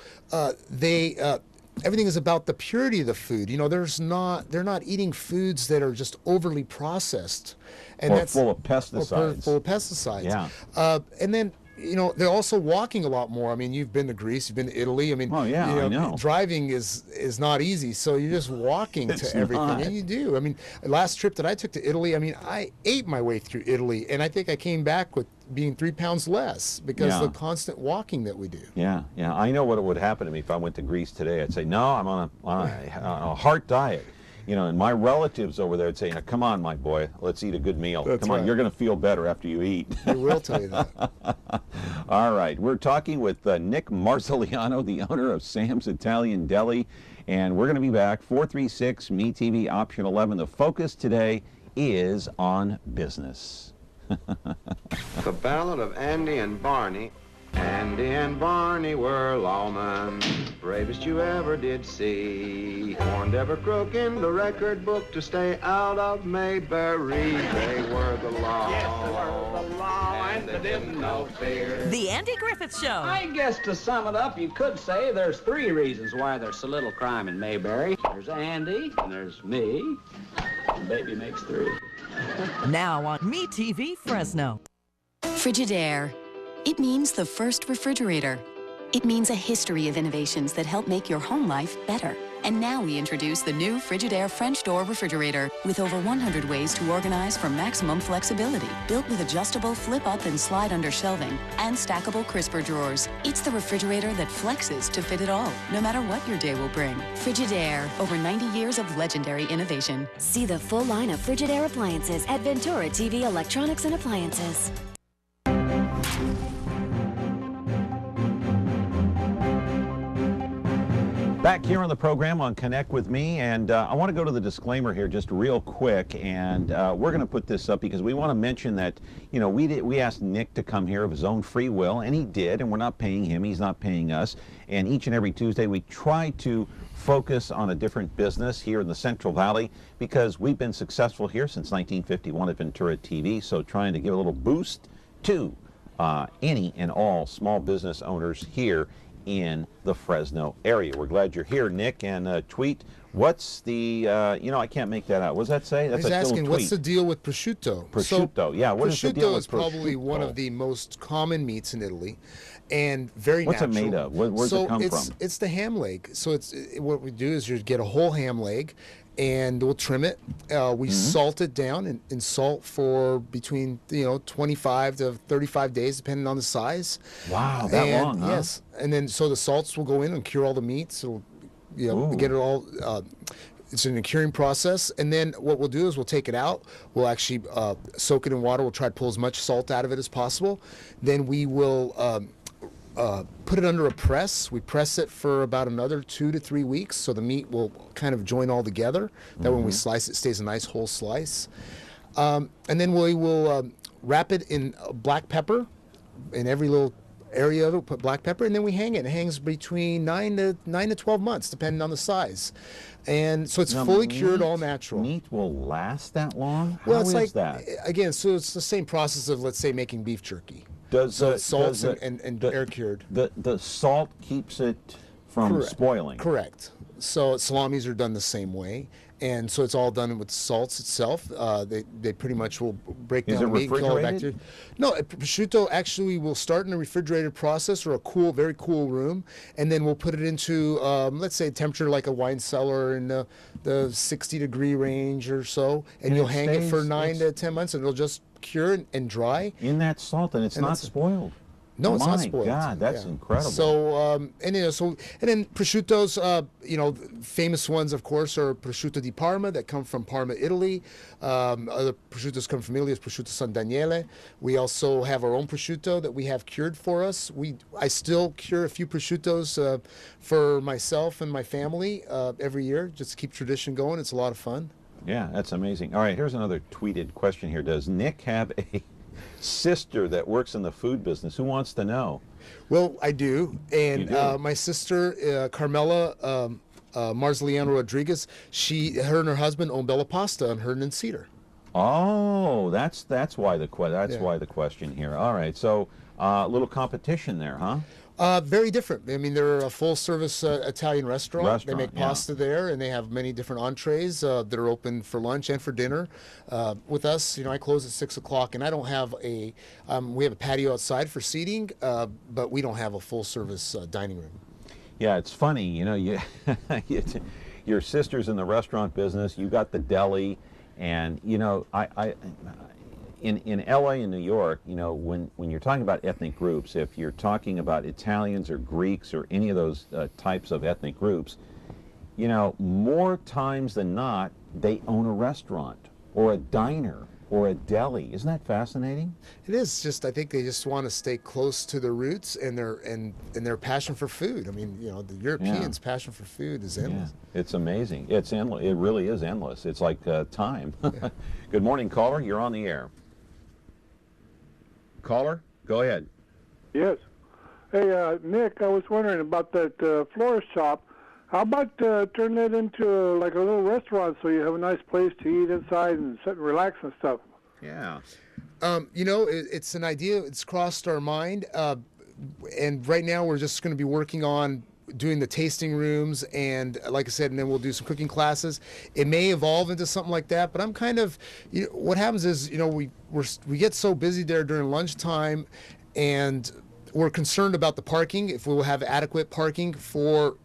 everything is about the purity of the food. They're not eating foods that are just overly processed, and
that's full of pesticides.
Full of pesticides.
Yeah.
And then they're also walking a lot more. I mean, you've been to Greece, you've been to Italy. I mean,
I know.
Driving is not easy, so you're just walking to everything, and you do. I mean, last trip that I took to Italy, I mean, I ate my way through Italy, and I think I came back with being 3 pounds less because of the constant walking that we do.
Yeah. I know what would happen to me if I went to Greece today. I'd say, no, I'm on a heart diet. And my relatives over there would say, come on, my boy, let's eat a good meal. Come on, you're going to feel better after you eat.
I will tell you that.
All right, we're talking with Nick Marziliano, the owner of Sam's Italian Deli, and we're going to be back. 436 MeTV option 11. The focus today is on business.
The Ballad of Andy and Barney. Andy and Barney were lawmen, bravest you ever did see. Warned every crook in the record book to stay out of Mayberry. They were the law.
Yes, they were the law, and they didn't know fear.
The Andy Griffith Show.
I guess to sum it up, you could say there's 3 reasons why there's so little crime in Mayberry. There's Andy, and there's me, and baby makes 3.
Now on MeTV Fresno.
Frigidaire. It means the first refrigerator. It means a history of innovations that help make your home life better. And now we introduce the new Frigidaire French door refrigerator with over 100 ways to organize for maximum flexibility. Built with adjustable flip-up and slide-under shelving and stackable crisper drawers. It's the refrigerator that flexes to fit it all, no matter what your day will bring. Frigidaire, over 90 years of legendary innovation.
See the full line of Frigidaire appliances at Ventura TV Electronics and Appliances.
Back here on the program on Connect with Me, and I want to go to the disclaimer here just real quick, and we're going to put this up because we want to mention that, you know, we asked Nick to come here of his own free will, and he did, and we're not paying him, he's not paying us, and each and every Tuesday we try to focus on a different business here in the Central Valley because we've been successful here since 1951 at Ventura TV, so trying to give a little boost to any and all small business owners here in the Fresno area. We're glad you're here, Nick. And tweet, what's the, you know, I can't make that out. What does that say? That's
He's
a
asking,
tweet.
what's the deal with prosciutto?
Prosciutto, yeah. What is the deal with
prosciutto? Is probably one of the most common meats in Italy, and very
What's
natural.
it made of? Where's it come from?
It's the ham leg. So it's what we do is you get a whole ham leg, and we'll trim it. We salt it down in salt for between 25 to 35 days, depending on the size.
Wow, that long, huh?
Yes, and then so the salts will go in and cure all the meats. So get it all. It's an curing process, and then what we'll do is we'll take it out. We'll actually soak it in water. We'll try to pull as much salt out of it as possible. Then we will put it under a press. We press it for about another 2 to 3 weeks, so the meat will kind of join all together. That when we slice it, stays a nice whole slice. And then we will wrap it in black pepper. In every little area of it, put black pepper, and then we hang it. It hangs between 9 to 12 months, depending on the size. And so it's fully cured, all natural.
Meat will last that long?
Well,
How
it's
is
like
that?
Again, so it's the same process of, let's say, making beef jerky. Salts and air cured.
The salt keeps it from spoiling.
Correct. So salamis are done the same way, and so it's all done with salts itself. They pretty much will break down the meat, kill all the bacteria. No, prosciutto actually will start in a refrigerated process or a cool, very cool room, and then we'll put it into, let's say, temperature like a wine cellar in the 60-degree range or so, and you'll hang it for 9 to 10 months, and it'll just cure and dry.
In that salt, and it's not spoiled.
No, it's not spoiled.
My God, that's incredible.
So, and then prosciuttos, famous ones, of course, are prosciutto di Parma that come from Parma, Italy. Other prosciuttos come from Italy, is prosciutto San Daniele. We also have our own prosciutto that we have cured for us. I still cure a few prosciuttos for myself and my family every year, just to keep tradition going. It's a lot of fun.
Yeah, that's amazing. All right, here's another tweeted question here. Does Nick have a sister that works in the food business? Who wants to know?
Well, I do. And my sister, Carmela Marzliano Rodriguez, her and her husband own Bella Pasta on Herndon and Cedar.
Oh, that's why the question here. All right, so a little competition there, huh?
Very different. I mean, they're a full-service Italian restaurant. They make pasta there, and they have many different entrees that are open for lunch and for dinner. With us, I close at 6 o'clock, and I don't have we have a patio outside for seating, but we don't have a full-service dining room.
Yeah, it's funny, your sister's in the restaurant business. You got the deli, and in LA and New York, when you're talking about ethnic groups, if you're talking about Italians or Greeks or any of those types of ethnic groups, more times than not, they own a restaurant or a diner or a deli. Isn't that fascinating?
It is. I think they just want to stay close to their roots and their passion for food. I mean, the Europeans' passion for food is endless.
Yeah. It's amazing. It's endless. It really is endless. It's like time. Yeah. Good morning, caller. You're on the air. Caller, go ahead.
Yes. Hey, Nick, I was wondering about that florist shop. How about turn that into like a little restaurant so you have a nice place to eat inside and sit and relax and stuff?
Yeah.
It's an idea. It's crossed our mind. And right now we're just going to be working on doing the tasting rooms and, like I said, and then we'll do some cooking classes. It may evolve into something like that, but I'm kind of, what happens is, we get so busy there during lunchtime, and we're concerned about the parking, if we will have adequate parking for,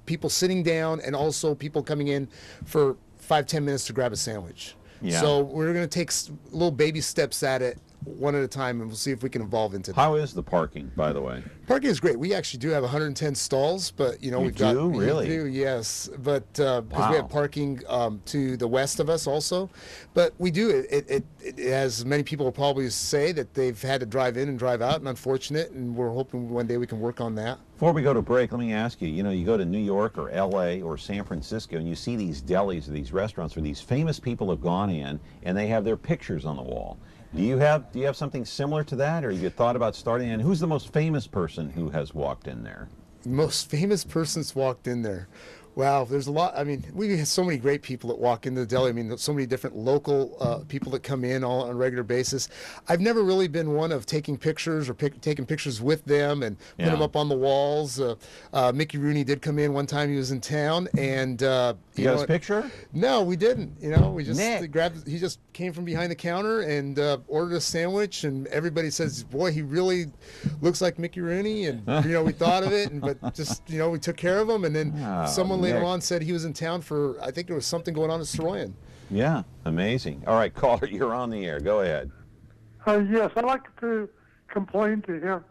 people sitting down and also people coming in for 5-10 minutes to grab a sandwich.
Yeah.
So we're going to take little baby steps at it, one at a time, and we'll see if we can evolve into that.
How is the parking, by the way?
Parking is great. We actually do have 110 stalls, but we've got
really?
We do, yes, but because we have parking to the west of us also, but we do it. As many people will probably say that they've had to drive in and drive out, and unfortunate, and we're hoping one day we can work on that.
Before we go to break, let me ask you, you go to New York or LA or San Francisco and you see these delis or these restaurants where these famous people have gone in and they have their pictures on the wall. Do you have something similar to that, or have you thought about starting? And who's the most famous person who has walked in there?
Most famous person's walked in there. Wow, there's a lot. I mean, we have so many great people that walk into the deli. I mean, so many different local people that come in all on a regular basis. I've never really been one of taking pictures or taking pictures with them and put them up on the walls. Mickey Rooney did come in one time. He was in town, and
you got his picture?
No, we didn't. We just grabbed. He just came from behind the counter and ordered a sandwich, and everybody says, "Boy, he really looks like Mickey Rooney." And we thought of it, but just we took care of him, and then someone later on said he was in town for, I think there was something going on in Soroyan.
Yeah, amazing. All right, caller, you're on the air. Go ahead.
Yes, I'd like to complain to him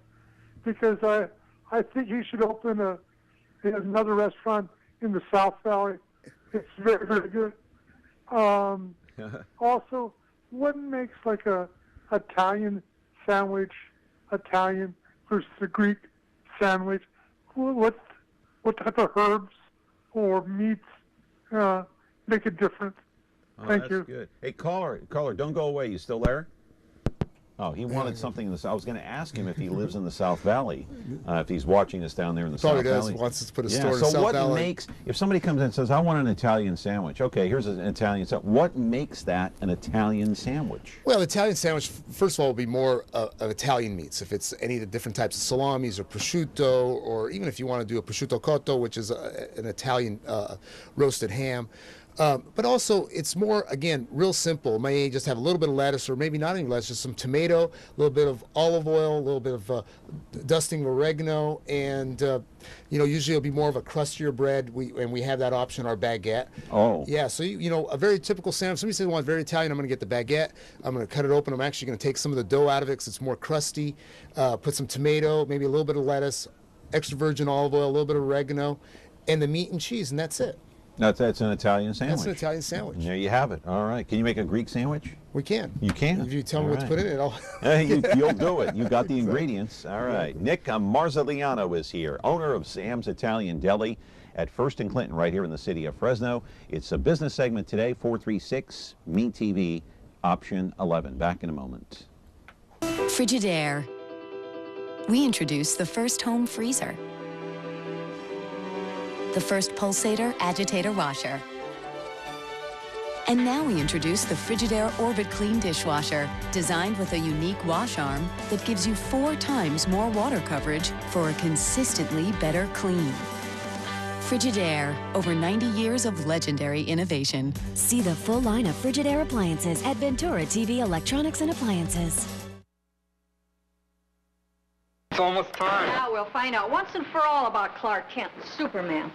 because I think he should open another restaurant in the South Valley. It's very, very good. Also, what makes like a Italian sandwich Italian versus a Greek sandwich? What type of herbs or meats make it different? Thank you.
Good. Hey, caller, don't go away. You still there? Oh, he wanted something in the South. I was going to ask him if he lives in the South Valley, if he's watching us down there in the South Valley.
Probably does. Wants us to put a store in the South
Valley. So what
makes,
if somebody comes in and says, I want an Italian sandwich. Okay, here's an Italian sandwich. What makes that an Italian sandwich?
Well, Italian sandwich, first of all, will be more of Italian meats. If it's any of the different types of salamis or prosciutto, or even if you want to do a prosciutto cotto, which is an Italian roasted ham. But also, it's more, again, real simple. May just have a little bit of lettuce, or maybe not even lettuce, just some tomato, a little bit of olive oil, a little bit of dusting of oregano, and usually it'll be more of a crustier bread. We have that option, our baguette.
Oh.
Yeah, so a very typical sandwich. Somebody says, "I want very Italian." I'm going to get the baguette. I'm going to cut it open. I'm actually going to take some of the dough out of it because it's more crusty. Put some tomato, maybe a little bit of lettuce, extra virgin olive oil, a little bit of oregano, and the meat and cheese, and that's it.
That's an Italian sandwich.
That's an Italian sandwich.
There you have it. All right. Can you make a Greek sandwich?
We can.
You can?
If you tell me what to put in it, I'll...
You'll do it. You got the ingredients. All right. Nick Marzaliano is here, owner of Sam's Italian Deli at First and Clinton, right here in the city of Fresno. It's a business segment today, 436 Meat TV, option 11. Back in a moment.
Frigidaire. We introduced the first home freezer, the first pulsator agitator washer. And now we introduce the Frigidaire Orbit Clean dishwasher, designed with a unique wash arm that gives you 4 times more water coverage for a consistently better clean. Frigidaire, over 90 years of legendary innovation.
See the full line of Frigidaire appliances at Ventura TV Electronics and Appliances.
It's almost time.
Now we'll find out once and for all about Clark Kent, Superman.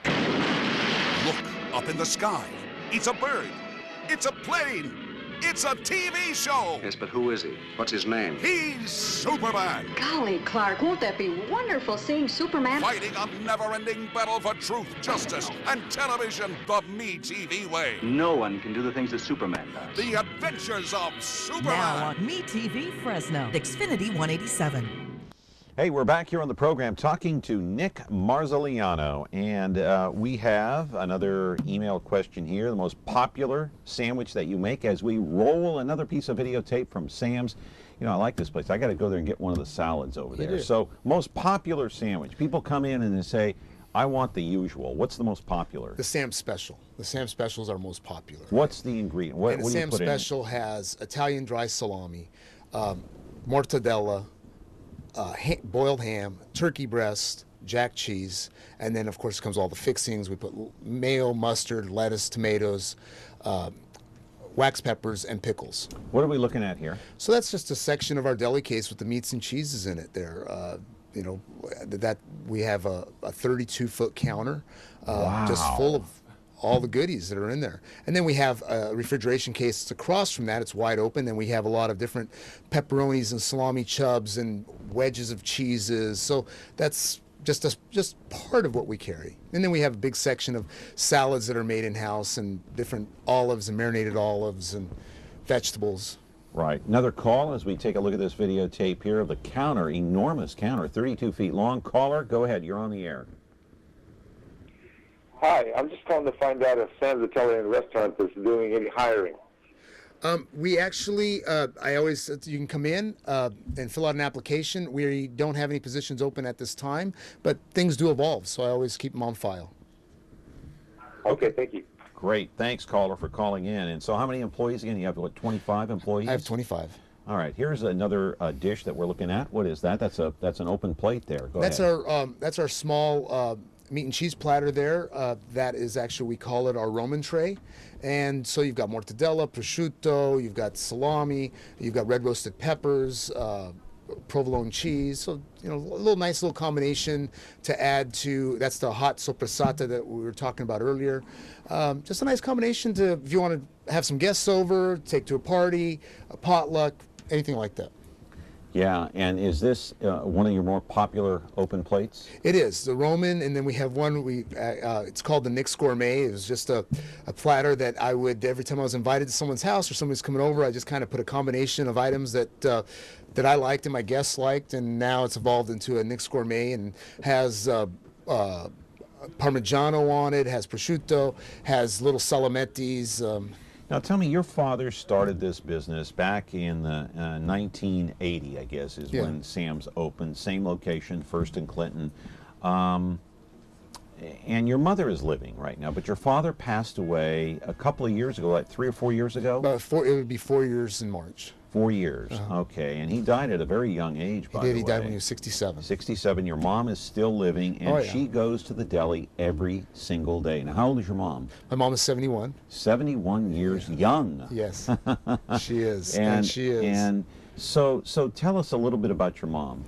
Look up in the sky. It's a bird. It's a plane. It's a TV show.
Yes, but who is he? What's his name?
He's Superman.
Golly, Clark, won't that be wonderful seeing Superman?
Fighting a never-ending battle for truth, justice, and television the Me TV way.
No one can do the things that Superman does.
The adventures of Superman.
Now on Me TV Fresno, Xfinity 187.
Hey, we're back here on the program talking to Nick Marzoliano, and we have another email question here. The most popular sandwich that you make, as we roll another piece of videotape from Sam's. You know, I like this place. I got to go there and get one of the salads over there. So, most popular sandwich. People come in and they say, I want the usual. What's the most popular?
The Sam Special. The Sam Special is our most popular.
What's the ingredient? What do you put in it?
The Sam Special has Italian dry salami, mortadella, boiled ham, turkey breast, jack cheese, and then of course comes all the fixings. We put mayo, mustard, lettuce, tomatoes, wax peppers, and pickles.
What are we looking at here?
So that's just a section of our deli case with the meats and cheeses in it there. You know, that we have a 32-foot counter just full of all the goodies that are in there. And then we have a refrigeration case that's across from that. It's wide open. Then we have a lot of different pepperonis and salami chubs and wedges of cheeses. So that's just part of what we carry. And then we have a big section of salads that are made in-house and different olives and marinated olives and vegetables.
Right. Another call as we take a look at this videotape here of the counter, enormous counter, 32 feet long. Caller, go ahead. You're on the air.
Hi, I'm just calling to find out if Sam's Italian Restaurant is doing any hiring.
We actually, you can come in and fill out an application. We don't have any positions open at this time, but things do evolve, so I always keep them on file.
Okay, thank you.
Great. Thanks, caller, for calling in. And so how many employees again? You have, what, 25 employees?
I have 25.
All right. Here's another dish that we're looking at. What is that? That's an open plate there. Go
ahead. That's our small meat and cheese platter there. That is actually, we call it our Roman tray. And so you've got mortadella, prosciutto, you've got salami, you've got red roasted peppers, provolone cheese. So, you know, a nice little combination to add to, that's the hot soppressata that we were talking about earlier. Just a nice combination to, if you want to have some guests over, take to a party, a potluck, anything like that.
Yeah, and is this one of your more popular open plates?
It is, the Roman, and then we have one, it's called the Nick's Gourmet. It was just a platter that I would, every time I was invited to someone's house or somebody's coming over, I just kind of put a combination of items that I liked and my guests liked, and now it's evolved into a Nick's Gourmet and has Parmigiano on it, has prosciutto, has little salamettis.
Now tell me, your father started this business back in the 1980, I guess, is when Sam's opened. Same location, First and Clinton. And your mother is living right now, but your father passed away a couple of years ago, like 3 or 4 years ago?
It would be 4 years in March.
4 years, okay. And he died at a very young age, by the way.
He died when he was 67.
67. Your mom is still living, and she goes to the deli every single day. Now, how old is your mom?
My mom is 71.
71 years young.
Yes, she is, and she is.
And so tell us a little bit about your mom.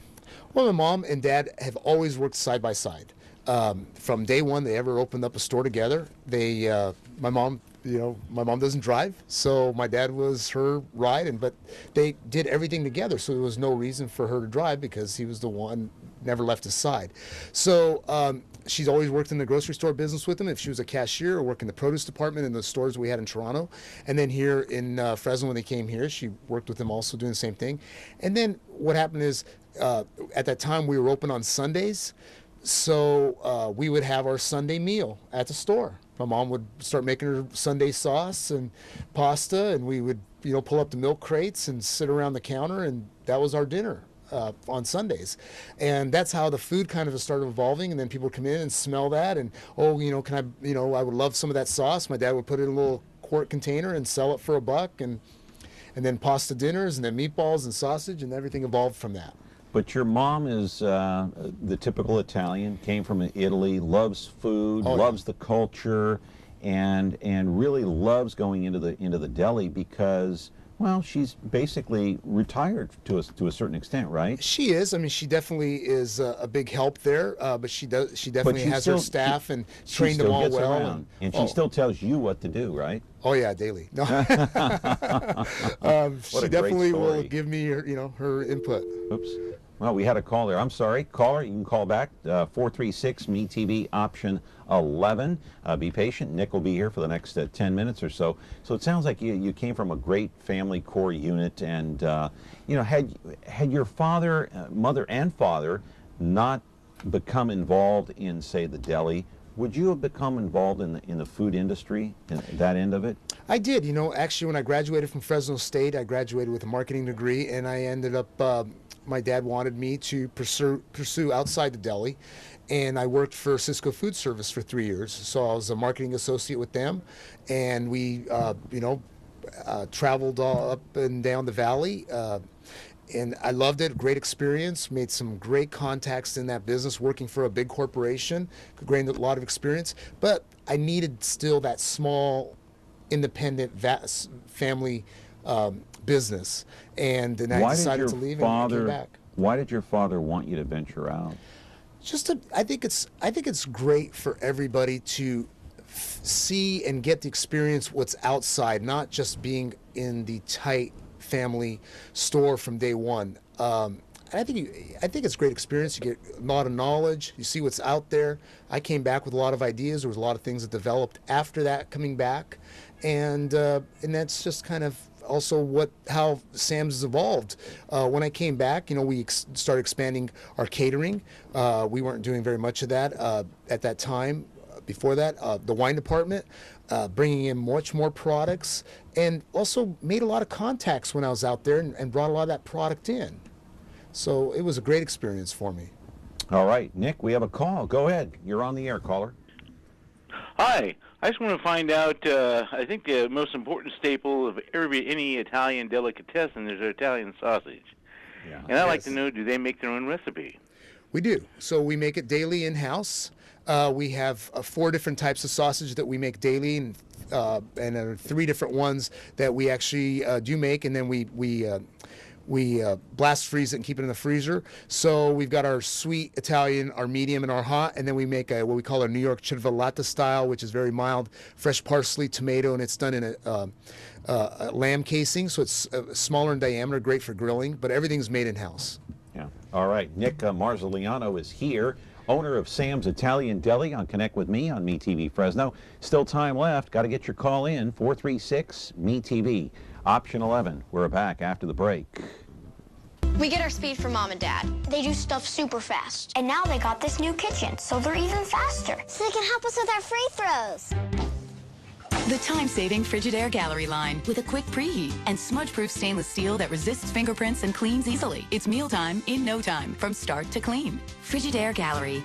Well, my mom and dad have always worked side by side. From day one, they ever opened up a store together. My mom doesn't drive, so my dad was her ride, but they did everything together, so there was no reason for her to drive because he was the one, never left his side. So she's always worked in the grocery store business with him, if she was a cashier or worked in the produce department in the stores we had in Toronto. And then here in Fresno, when they came here, she worked with him also doing the same thing. And then what happened is, at that time we were open on Sundays, so we would have our Sunday meal at the store. My mom would start making her Sunday sauce and pasta, and we would, pull up the milk crates and sit around the counter, and that was our dinner on Sundays. And that's how the food kind of started evolving, and then people would come in and smell that, and, can I, I would love some of that sauce. My dad would put it in a little quart container and sell it for $1, and then pasta dinners, and then meatballs and sausage, and everything evolved from that.
But your mom is the typical Italian, came from Italy, loves food, loves the culture, and really loves going into the deli because, well, she's basically retired to a certain extent, right?
She is. I mean, she definitely is a big help there. But she definitely has her staff and trained them all well.
And she still tells you what to do, right?
Oh yeah, daily. No. She definitely will give me her input.
Oops. Well, we had a call there. I'm sorry. Caller, you can call back, 436-MeTV, option 11. Be patient. Nick will be here for the next 10 minutes or so. So it sounds like you came from a great family core unit, and, had your father, mother and father not become involved in, say, the deli, would you have become involved in the food industry, in that end of it?
I did. Actually, when I graduated from Fresno State, I graduated with a marketing degree, and I ended up, my dad wanted me to pursue outside the deli, and I worked for Cisco Food Service for 3 years. So I was a marketing associate with them, and we, traveled all up and down the valley. And I loved it. Great experience. Made some great contacts in that business, working for a big corporation. Gained a lot of experience. But I needed still that small, independent family business. And then I decided to leave and I came back.
Why did your father want you to venture out?
I think it's great for everybody to see and get the experience what's outside, not just being in the tight family store from day one. I think it's a great experience. You get a lot of knowledge. You see what's out there. I came back with a lot of ideas. There was a lot of things that developed after that coming back, and that's just kind of also how Sam's has evolved. When I came back, we started expanding our catering. We weren't doing very much of that at that time. Before that, the wine department, bringing in much more products, and also made a lot of contacts when I was out there and brought a lot of that product in. So it was a great experience for me.
All right, Nick, we have a call. Go ahead. You're on the air, caller.
Hi. I just want to find out, I think the most important staple of any Italian delicatessen is Italian sausage. Yeah. And I'd like to know, do they make their own recipe?
We do. So we make it daily in-house. We have 4 different types of sausage that we make daily, and 3 different ones that we actually do make, and then we blast freeze it and keep it in the freezer. So we've got our sweet Italian, our medium, and our hot, and then we make what we call our New York ciabatta style, which is very mild, fresh parsley, tomato, and it's done in a lamb casing, so it's smaller in diameter, great for grilling, but everything's made in-house.
Yeah. All right. Nick Marzoliano is here, owner of Sam's Italian Deli, on Connect with Me on MeTV Fresno. Still time left. Got to get your call in, 436-MeTV. Option 11. We're back after the break.
We get our speed from Mom and Dad. They do stuff super fast. And now they got this new kitchen, so they're even faster. So they can help us with our free throws.
The time-saving Frigidaire Gallery line with a quick preheat and smudge-proof stainless steel that resists fingerprints and cleans easily. It's mealtime in no time, from start to clean. Frigidaire Gallery.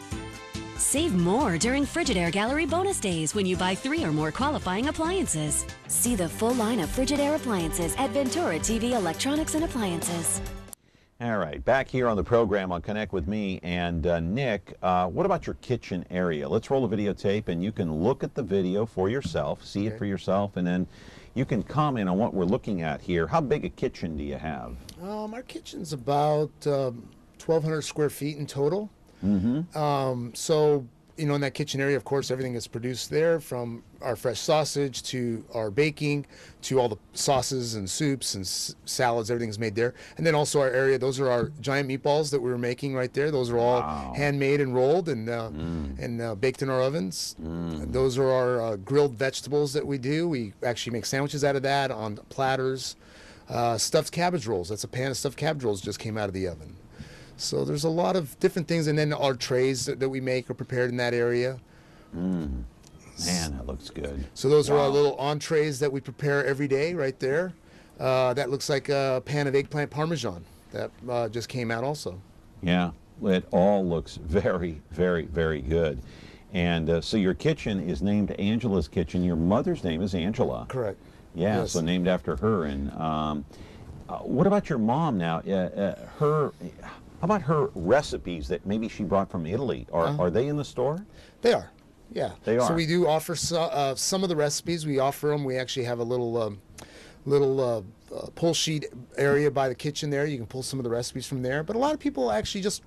Save more during Frigidaire Gallery bonus days when you buy 3 or more qualifying appliances. See the full line of Frigidaire appliances at Ventura TV Electronics and Appliances.
All right, back here on the program on Connect with Me, and Nick, what about your kitchen area? Let's roll a videotape, and you can look at the video for yourself, see it for yourself, and then you can comment on what we're looking at here. How big a kitchen do you have?
Our kitchen's about 1,200 square feet in total.
Mm-hmm.
So, in that kitchen area, of course, everything is produced there, from our fresh sausage to our baking to all the sauces and soups and salads. Everything's made there. And then also our area, those are our giant meatballs that we were making right there. Those are all handmade and rolled and baked in our ovens. Those are our grilled vegetables that we do. We actually make sandwiches out of that on platters. Stuffed cabbage rolls. That's a pan of stuffed cabbage rolls just came out of the oven. So there's a lot of different things, and then our trays that we make are prepared in that area.
Man, that looks good.
So those are our little entrees that we prepare every day right there. That looks like a pan of eggplant parmesan that just came out also.
Yeah, it all looks very, very, very good. And so your kitchen is named Angela's Kitchen. Your mother's name is Angela.
Correct.
Yeah, yes. So named after her. And what about your mom now? How about her recipes that maybe she brought from Italy? Are they in the store?
They are, yeah.
They are.
So we do offer some of the recipes. We offer them. We actually have a little pull sheet area by the kitchen there. You can pull some of the recipes from there. But a lot of people actually just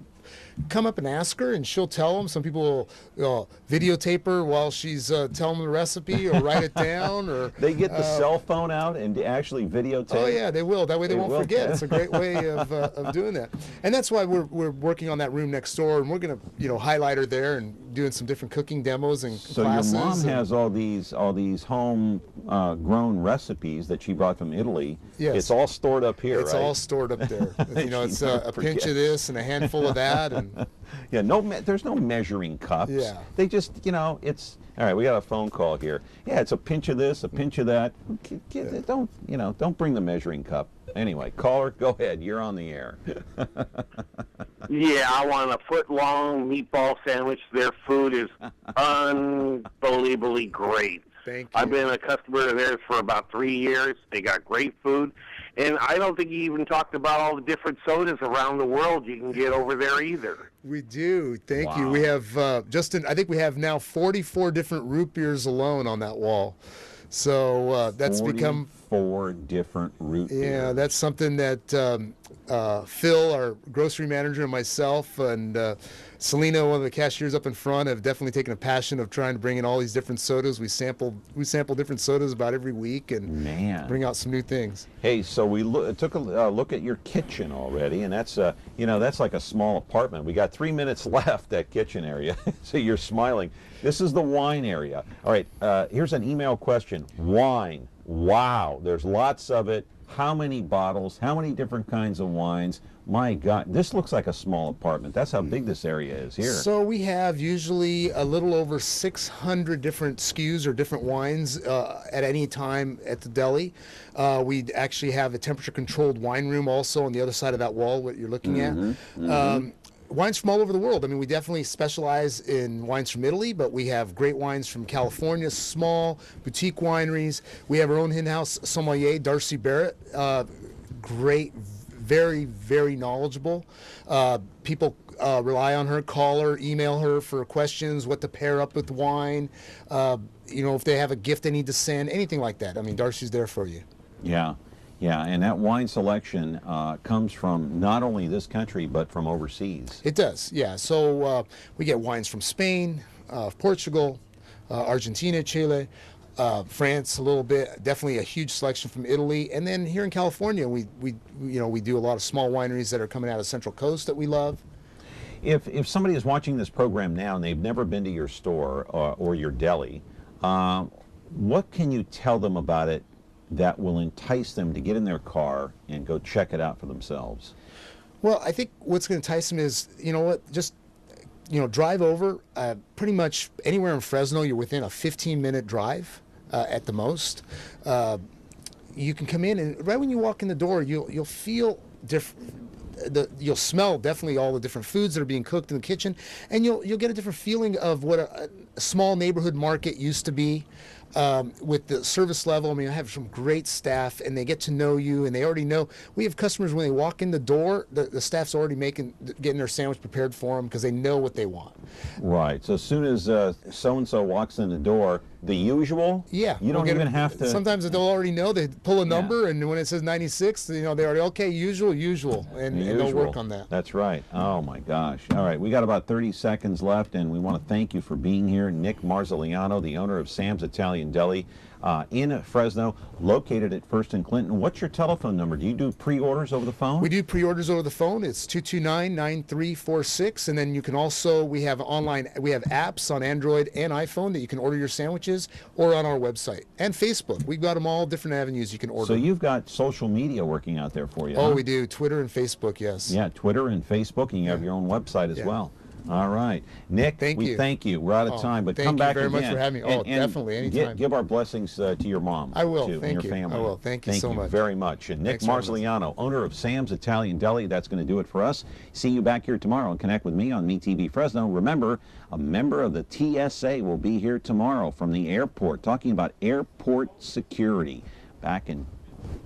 come up and ask her, and she'll tell them. Some people will videotape her while she's telling them the recipe, or write it down, or
they get the cell phone out and actually videotape.
Oh yeah, they will. That way they won't forget. It's a great way of doing that, and that's why we're working on that room next door, and we're gonna highlight her there and doing some different cooking demos and classes.
So your mom has all these home grown recipes that she brought from Italy.
Yes.
It's all stored up here.
It's
right?
all stored up there. It's a pinch of this and a handful of that, and
yeah, there's no measuring cups.
Yeah.
They just it's all right. We got a phone call here. Yeah, it's a pinch of this, a pinch of that. Don't bring the measuring cup. Anyway, caller, go ahead. You're on the air.
Yeah, I want a foot-long meatball sandwich. Their food is unbelievably great.
Thank you.
I've been a customer of theirs for about 3 years. They got great food. And I don't think you even talked about all the different sodas around the world you can get over there either.
We do. Thank you. We have, Justin, I think we have now 44 different root beers alone on that wall. So that's become
4 different root beers.
Yeah, that's something that Phil, our grocery manager, and myself, and Selena, one of the cashiers up in front, have definitely taken a passion of trying to bring in all these different sodas. We sample different sodas about every week and bring out some new things.
Hey, so we took a look at your kitchen already, and that's that's like a small apartment. We got 3 minutes left, that kitchen area. So you're smiling. This is the wine area. All right, here's an email question. Wine. Wow, there's lots of it. How many bottles? How many different kinds of wines? My God, this looks like a small apartment. That's how big this area is here.
So we have usually a little over 600 different SKUs or different wines at any time at the deli. We actually have a temperature-controlled wine room also on the other side of that wall, what you're looking at. Wines from all over the world. I mean, we definitely specialize in wines from Italy, but we have great wines from California, small boutique wineries. We have our own in-house sommelier, Darcy Barrett. Great, very, very knowledgeable. People rely on her, call her, email her for questions, what to pair up with wine. If they have a gift they need to send, anything like that. I mean, Darcy's there for you.
Yeah. Yeah, and that wine selection comes from not only this country, but from overseas.
It does, yeah. So we get wines from Spain, Portugal, Argentina, Chile, France a little bit. Definitely a huge selection from Italy. And then here in California, we do a lot of small wineries that are coming out of Central Coast that we love.
If somebody is watching this program now and they've never been to your store or your deli, what can you tell them about it that will entice them to get in their car and go check it out for themselves?
Well, I think what's going to entice them is, just drive over. Pretty much anywhere in Fresno, you're within a 15-minute drive at the most. You can come in, and right when you walk in the door, you'll feel different. You'll smell definitely all the different foods that are being cooked in the kitchen, and you'll get a different feeling of what a small neighborhood market used to be. With the service level, I mean, I have some great staff, and they get to know you, and they already know. We have customers when they walk in the door, the staff's already getting their sandwich prepared for them because they know what they want.
Right. So as soon as so-and-so walks in the door, the usual?
Yeah.
You don't even have to.
Sometimes they'll already know. They pull a number, and when it says 96, they already, okay, usual, and they'll work on that.
That's right. Oh, my gosh. All right. We got about 30 seconds left, and we want to thank you for being here. Nick Marziliano, the owner of Sam's Italian Deli in Fresno, located at First and Clinton. What's your telephone number? Do you do pre-orders over the phone?
We do pre-orders over the phone. It's 229-9346, and then you can also, we have apps on Android and iPhone that you can order your sandwiches, or on our website and Facebook. We've got them all different avenues you can order.
So you've got social media working out there for you.
Oh,
huh?
we do. Twitter and Facebook, yes.
Yeah, Twitter and Facebook, and you have your own website as well. All right. Nick, we thank you. We're out of time, but come back again.
Thank you very much for having me. Oh, definitely, anytime.
Give our blessings to your mom.
I will,
too,
thank
and
you.
your family.
I will, thank you so much.
Thank you very much. And Nick Marziliano, owner of Sam's Italian Deli, that's going to do it for us. See you back here tomorrow, and connect with me on MeTV Fresno. Remember, a member of the TSA will be here tomorrow from the airport, talking about airport security, back in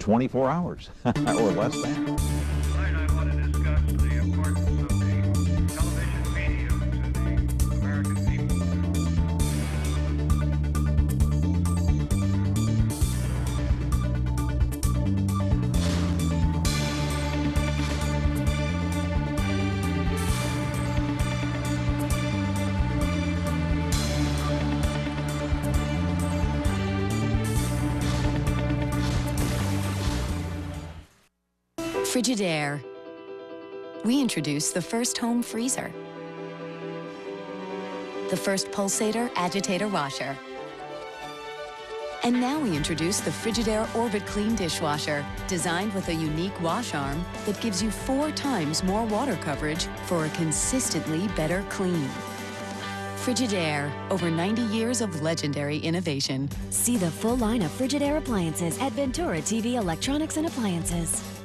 24 hours, or less than.
Frigidaire. We introduced the first home freezer, the first pulsator agitator washer, and now we introduce the Frigidaire Orbit Clean dishwasher, designed with a unique wash arm that gives you 4 times more water coverage for a consistently better clean. Frigidaire, over 90 years of legendary innovation.
See the full line of Frigidaire appliances at Ventura TV Electronics and Appliances.